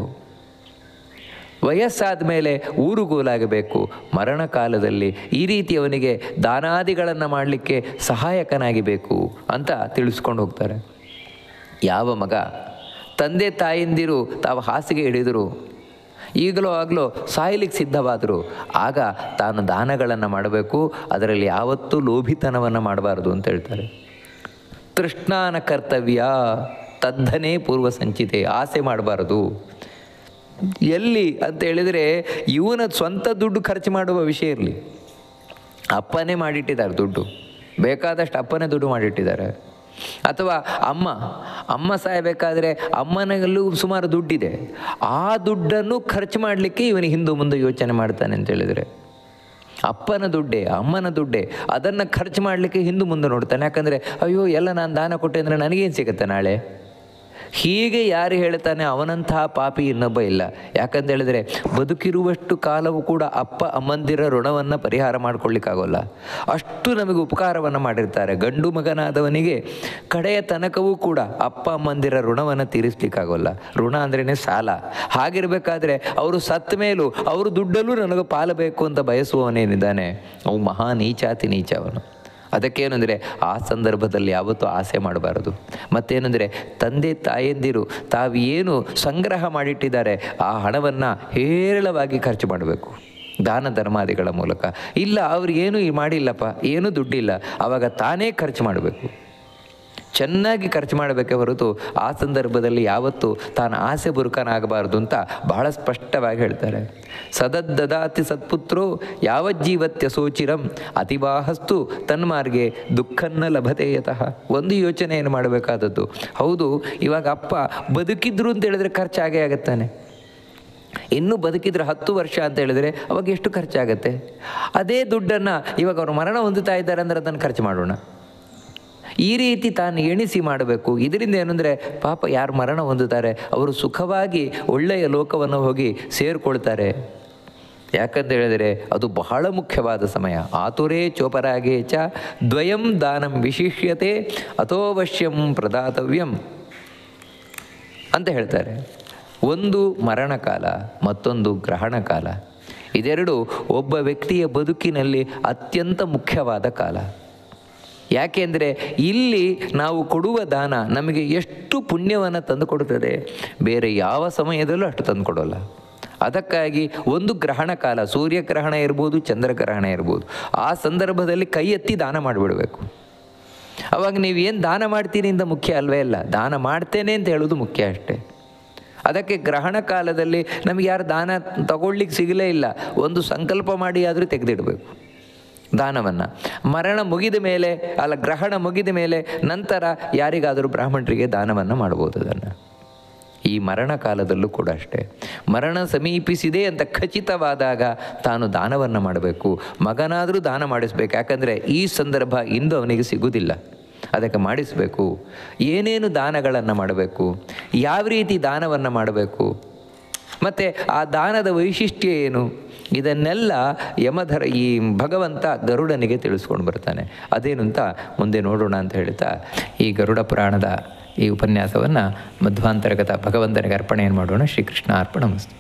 ವಯಸ್ಸಾದ ಮೇಲೆ ಊರುಗೋಲಾಗಬೇಕು. ಮರಣಕಾಲದಲ್ಲಿ ಈ ರೀತಿ ಅವನಿಗೆ ದಾನಾದಿಗಳನ್ನು ಮಾಡಲಿಕ್ಕೆ ಸಹಾಯಕನಾಗಿಬೇಕು ಅಂತ ತಿಳಿಸ್ಕೊಂಡು ಹೋಗ್ತಾರೆ. ಯಾವ ಮಗ ತಂದೆ ತಾಯಂದಿರು ತಾವು ಹಾಸಿಗೆ ಹಿಡಿದರು, ಈಗಲೋ ಆಗಲೋ ಸಾಯಲಿಕ್ಕೆ ಸಿದ್ಧವಾದರು, ಆಗ ತಾನು ದಾನಗಳನ್ನು ಮಾಡಬೇಕು. ಅದರಲ್ಲಿ ಯಾವತ್ತೂ ಲೋಭಿತನವನ್ನು ಮಾಡಬಾರ್ದು ಅಂತ ಹೇಳ್ತಾರೆ. ತೃಷ್ಣಾನ ಕರ್ತವ್ಯ ತದ್ಧನೇ ಪೂರ್ವ ಸಂಚಿತೆ, ಆಸೆ ಮಾಡಬಾರದು. ಎಲ್ಲಿ ಅಂತ ಹೇಳಿದರೆ, ಇವನ ಸ್ವಂತ ದುಡ್ಡು ಖರ್ಚು ಮಾಡುವ ವಿಷಯ ಇರಲಿ, ಅಪ್ಪನೇ ಮಾಡಿಟ್ಟಿದ್ದಾರೆ ದುಡ್ಡು, ಬೇಕಾದಷ್ಟು ಅಪ್ಪನೇ ದುಡ್ಡು ಮಾಡಿಟ್ಟಿದ್ದಾರೆ. ಅಥವಾ ಅಮ್ಮ ಸಾಯಬೇಕಾದ್ರೆ ಅಮ್ಮನಲ್ಲೂ ಸುಮಾರು ದುಡ್ಡಿದೆ, ಆ ದುಡ್ಡನ್ನು ಖರ್ಚು ಮಾಡಲಿಕ್ಕೆ ಇವನು ಹಿಂದೆ ಮುಂದೆ ಯೋಚನೆ ಮಾಡ್ತಾನೆ ಅಂತ ಹೇಳಿದರೆ, ಅಪ್ಪನ ದುಡ್ಡೇ ಅಮ್ಮನ ದುಡ್ಡೇ ಅದನ್ನು ಖರ್ಚು ಮಾಡಲಿಕ್ಕೆ ಹಿಂದೆ ಮುಂದೆ ನೋಡ್ತಾನೆ. ಯಾಕಂದರೆ ಅಯ್ಯೋ ಎಲ್ಲ ನಾನು ದಾನ ಕೊಟ್ಟೆ ಅಂದರೆ ನನಗೇನು ಸಿಗುತ್ತೆ ನಾಳೆ? ಹೀಗೆ ಯಾರು ಹೇಳ್ತಾನೆ ಅವನಂತಹ ಪಾಪಿ ಇನ್ನೊಬ್ಬ ಇಲ್ಲ. ಯಾಕಂತ ಹೇಳಿದರೆ, ಬದುಕಿರುವಷ್ಟು ಕಾಲವೂ ಕೂಡ ಅಪ್ಪ ಅಮ್ಮಂದಿರ ಋಣವನ್ನು ಪರಿಹಾರ ಮಾಡ್ಕೊಳ್ಳಿಕ್ಕಾಗೋಲ್ಲ. ಅಷ್ಟು ನಮಗೆ ಉಪಕಾರವನ್ನು ಮಾಡಿರ್ತಾರೆ. ಗಂಡು ಮಗನಾದವನಿಗೆ ಕಡೆಯ ತನಕವೂ ಕೂಡ ಅಪ್ಪ ಅಮ್ಮಂದಿರ ಋಣವನ್ನು ತೀರಿಸ್ಲಿಕ್ಕಾಗೋಲ್ಲ. ಋಣ ಅಂದ್ರೇ ಸಾಲ. ಹಾಗಿರಬೇಕಾದ್ರೆ ಅವರು ಸತ್ತ ಮೇಲೂ ಅವರು ದುಡ್ಡಲ್ಲೂ ನನಗೆ ಪಾಲು ಬೇಕು ಅಂತ ಬಯಸುವವನೇನಿದ್ದಾನೆ ಅವು ಮಹಾ ನೀಚಾತಿ ನೀಚ ಅವನು. ಅದಕ್ಕೇನೆಂದರೆ, ಆ ಸಂದರ್ಭದಲ್ಲಿ ಯಾವತ್ತೂ ಆಸೆ ಮಾಡಬಾರದು. ಮತ್ತೇನೆಂದರೆ, ತಂದೆ ತಾಯಂದಿರು ತಾವೇನು ಸಂಗ್ರಹ ಮಾಡಿಟ್ಟಿದ್ದಾರೆ ಆ ಹಣವನ್ನು ಹೇರಳವಾಗಿ ಖರ್ಚು ಮಾಡಬೇಕು ದಾನ ಧರ್ಮಾದಿಗಳ ಮೂಲಕ. ಇಲ್ಲ ಅವ್ರಿಗೇನು ಮಾಡಿಲ್ಲಪ್ಪ, ಏನೂ ದುಡ್ಡಿಲ್ಲ, ಆವಾಗ ತಾನೇ ಖರ್ಚು ಮಾಡಬೇಕು. ಚೆನ್ನಾಗಿ ಖರ್ಚು ಮಾಡಬೇಕೇ ಹೊರತು ಆ ಸಂದರ್ಭದಲ್ಲಿ ಯಾವತ್ತೂ ತಾನು ಆಸೆ ಬುರುಕನಾಗಬಾರ್ದು ಅಂತ ಬಹಳ ಸ್ಪಷ್ಟವಾಗಿ ಹೇಳ್ತಾರೆ. ಸದದ್ದದಾತಿ ಸತ್ಪುತ್ರೋ ಯಾವಜ್ಜೀವತ್ಯ ಸೋಚಿರಂ ಅತಿವಾಹಸ್ತು ತನ್ಮಾರ್ಗೆ ದುಃಖನ್ನ ಲಭತೆ ಯತಃ. ಒಂದು ಯೋಚನೆಯನ್ನು ಮಾಡಬೇಕಾದದ್ದು, ಹೌದು ಇವಾಗ ಅಪ್ಪ ಬದುಕಿದ್ರು ಅಂತ ಹೇಳಿದ್ರೆ ಖರ್ಚಾಗೇ ಆಗುತ್ತಾನೆ. ಇನ್ನೂ ಬದುಕಿದ್ರೆ 10 ವರ್ಷ ಅಂತ ಹೇಳಿದರೆ ಅವಾಗ ಎಷ್ಟು ಖರ್ಚಾಗತ್ತೆ? ಅದೇ ದುಡ್ಡನ್ನು ಇವಾಗ ಅವರು ಮರಣ ಹೊಂದುತ್ತಾ ಇದ್ದಾರೆ ಅಂದರೆ ಅದನ್ನು ಖರ್ಚು ಮಾಡೋಣ. ಈ ರೀತಿ ತಾನು ಎಣಿಸಿ ಮಾಡಬೇಕು. ಇದರಿಂದ ಏನಂದರೆ ಪಾಪ ಯಾರು ಮರಣ ಹೊಂದುತ್ತಾರೆ ಅವರು ಸುಖವಾಗಿ ಒಳ್ಳೆಯ ಲೋಕವನ್ನು ಹೋಗಿ ಸೇರಿಕೊಳ್ತಾರೆ. ಯಾಕಂತ ಹೇಳಿದರೆ ಅದು ಬಹಳ ಮುಖ್ಯವಾದ ಸಮಯ. ಆತುರೇ ಚೋಪರಾಗೇ ಚ ದ್ವಯಂ ದಾನಂ ವಿಶಿಷ್ಯತೆ ಅಥೋವಶ್ಯಂ ಪ್ರದಾತವ್ಯಂ ಅಂತ ಹೇಳ್ತಾರೆ. ಒಂದು ಮರಣಕಾಲ, ಮತ್ತೊಂದು ಗ್ರಹಣ ಕಾಲ. ಇದೆರಡು ಒಬ್ಬ ವ್ಯಕ್ತಿಯ ಬದುಕಿನಲ್ಲಿ ಅತ್ಯಂತ ಮುಖ್ಯವಾದ ಕಾಲ. ಯಾಕೆಂದರೆ ಇಲ್ಲಿ ನಾವು ಕೊಡುವ ದಾನ ನಮಗೆ ಎಷ್ಟು ಪುಣ್ಯವನ್ನು ತಂದುಕೊಡುತ್ತದೆ, ಬೇರೆ ಯಾವ ಸಮಯದಲ್ಲೂ ಅಷ್ಟು ತಂದುಕೊಡೋಲ್ಲ. ಅದಕ್ಕಾಗಿ ಒಂದು ಗ್ರಹಣ ಕಾಲ, ಸೂರ್ಯಗ್ರಹಣ ಇರ್ಬೋದು, ಚಂದ್ರಗ್ರಹಣ ಇರ್ಬೋದು, ಆ ಸಂದರ್ಭದಲ್ಲಿ ಕೈ ಎತ್ತಿ ದಾನ ಮಾಡಿಬಿಡಬೇಕು. ಅವಾಗ ನೀವೇನು ದಾನ ಮಾಡ್ತೀರಿ ಅಂತ ಮುಖ್ಯ ಅಲ್ವೇ ಅಲ್ಲ, ದಾನ ಮಾಡ್ತೇನೆ ಅಂತ ಹೇಳೋದು ಮುಖ್ಯ ಅಷ್ಟೇ. ಅದಕ್ಕೆ ಗ್ರಹಣ ಕಾಲದಲ್ಲಿ ನಮಗೆ ಯಾರು ದಾನ ತಗೊಳ್ಳಿಕ್ಕೆ ಸಿಗಲೇ ಇಲ್ಲ, ಒಂದು ಸಂಕಲ್ಪ ಮಾಡಿ ಆದರೂ ತೆಗೆದಿಡಬೇಕು ದಾನವನ್ನು. ಮರಣ ಮುಗಿದ ಮೇಲೆ ಅಲ್ಲ, ಗ್ರಹಣ ಮುಗಿದ ಮೇಲೆ ನಂತರ ಯಾರಿಗಾದರೂ ಬ್ರಾಹ್ಮಣರಿಗೆ ದಾನವನ್ನು ಮಾಡ್ಬೋದು. ಅದನ್ನು ಈ ಮರಣ ಕಾಲದಲ್ಲೂ ಕೂಡ ಅಷ್ಟೇ. ಮರಣ ಸಮೀಪಿಸಿದೆ ಅಂತ ಖಚಿತವಾದಾಗ ತಾನು ದಾನವನ್ನು ಮಾಡಬೇಕು. ಮಗನಾದರೂ ದಾನ ಮಾಡಿಸ್ಬೇಕು, ಯಾಕಂದರೆ ಈ ಸಂದರ್ಭ ಇಂದು ಅವನಿಗೆ ಸಿಗುವುದಿಲ್ಲ, ಅದಕ್ಕೆ ಮಾಡಿಸಬೇಕು. ಏನೇನು ದಾನಗಳನ್ನು ಮಾಡಬೇಕು, ಯಾವ ರೀತಿ ದಾನವನ್ನು ಮಾಡಬೇಕು, ಮತ್ತು ಆ ದಾನದ ವೈಶಿಷ್ಟ್ಯ ಏನು, ಇದನ್ನೆಲ್ಲ ಈ ಭಗವಂತ ಗರುಡನಿಗೆ ತಿಳಿಸ್ಕೊಂಡು ಬರ್ತಾನೆ. ಅದೇನು ಅಂತ ಮುಂದೆ ನೋಡೋಣ ಅಂತ ಹೇಳ್ತಾ ಈ ಗರುಡ ಪುರಾಣದ ಈ ಉಪನ್ಯಾಸವನ್ನು ಮಧ್ವಾಂತರ್ಗತ ಭಗವಂತನಿಗೆ ಅರ್ಪಣೆಯನ್ನು ಮಾಡೋಣ. ಶ್ರೀಕೃಷ್ಣ ಅರ್ಪಣಮಸ್ತು.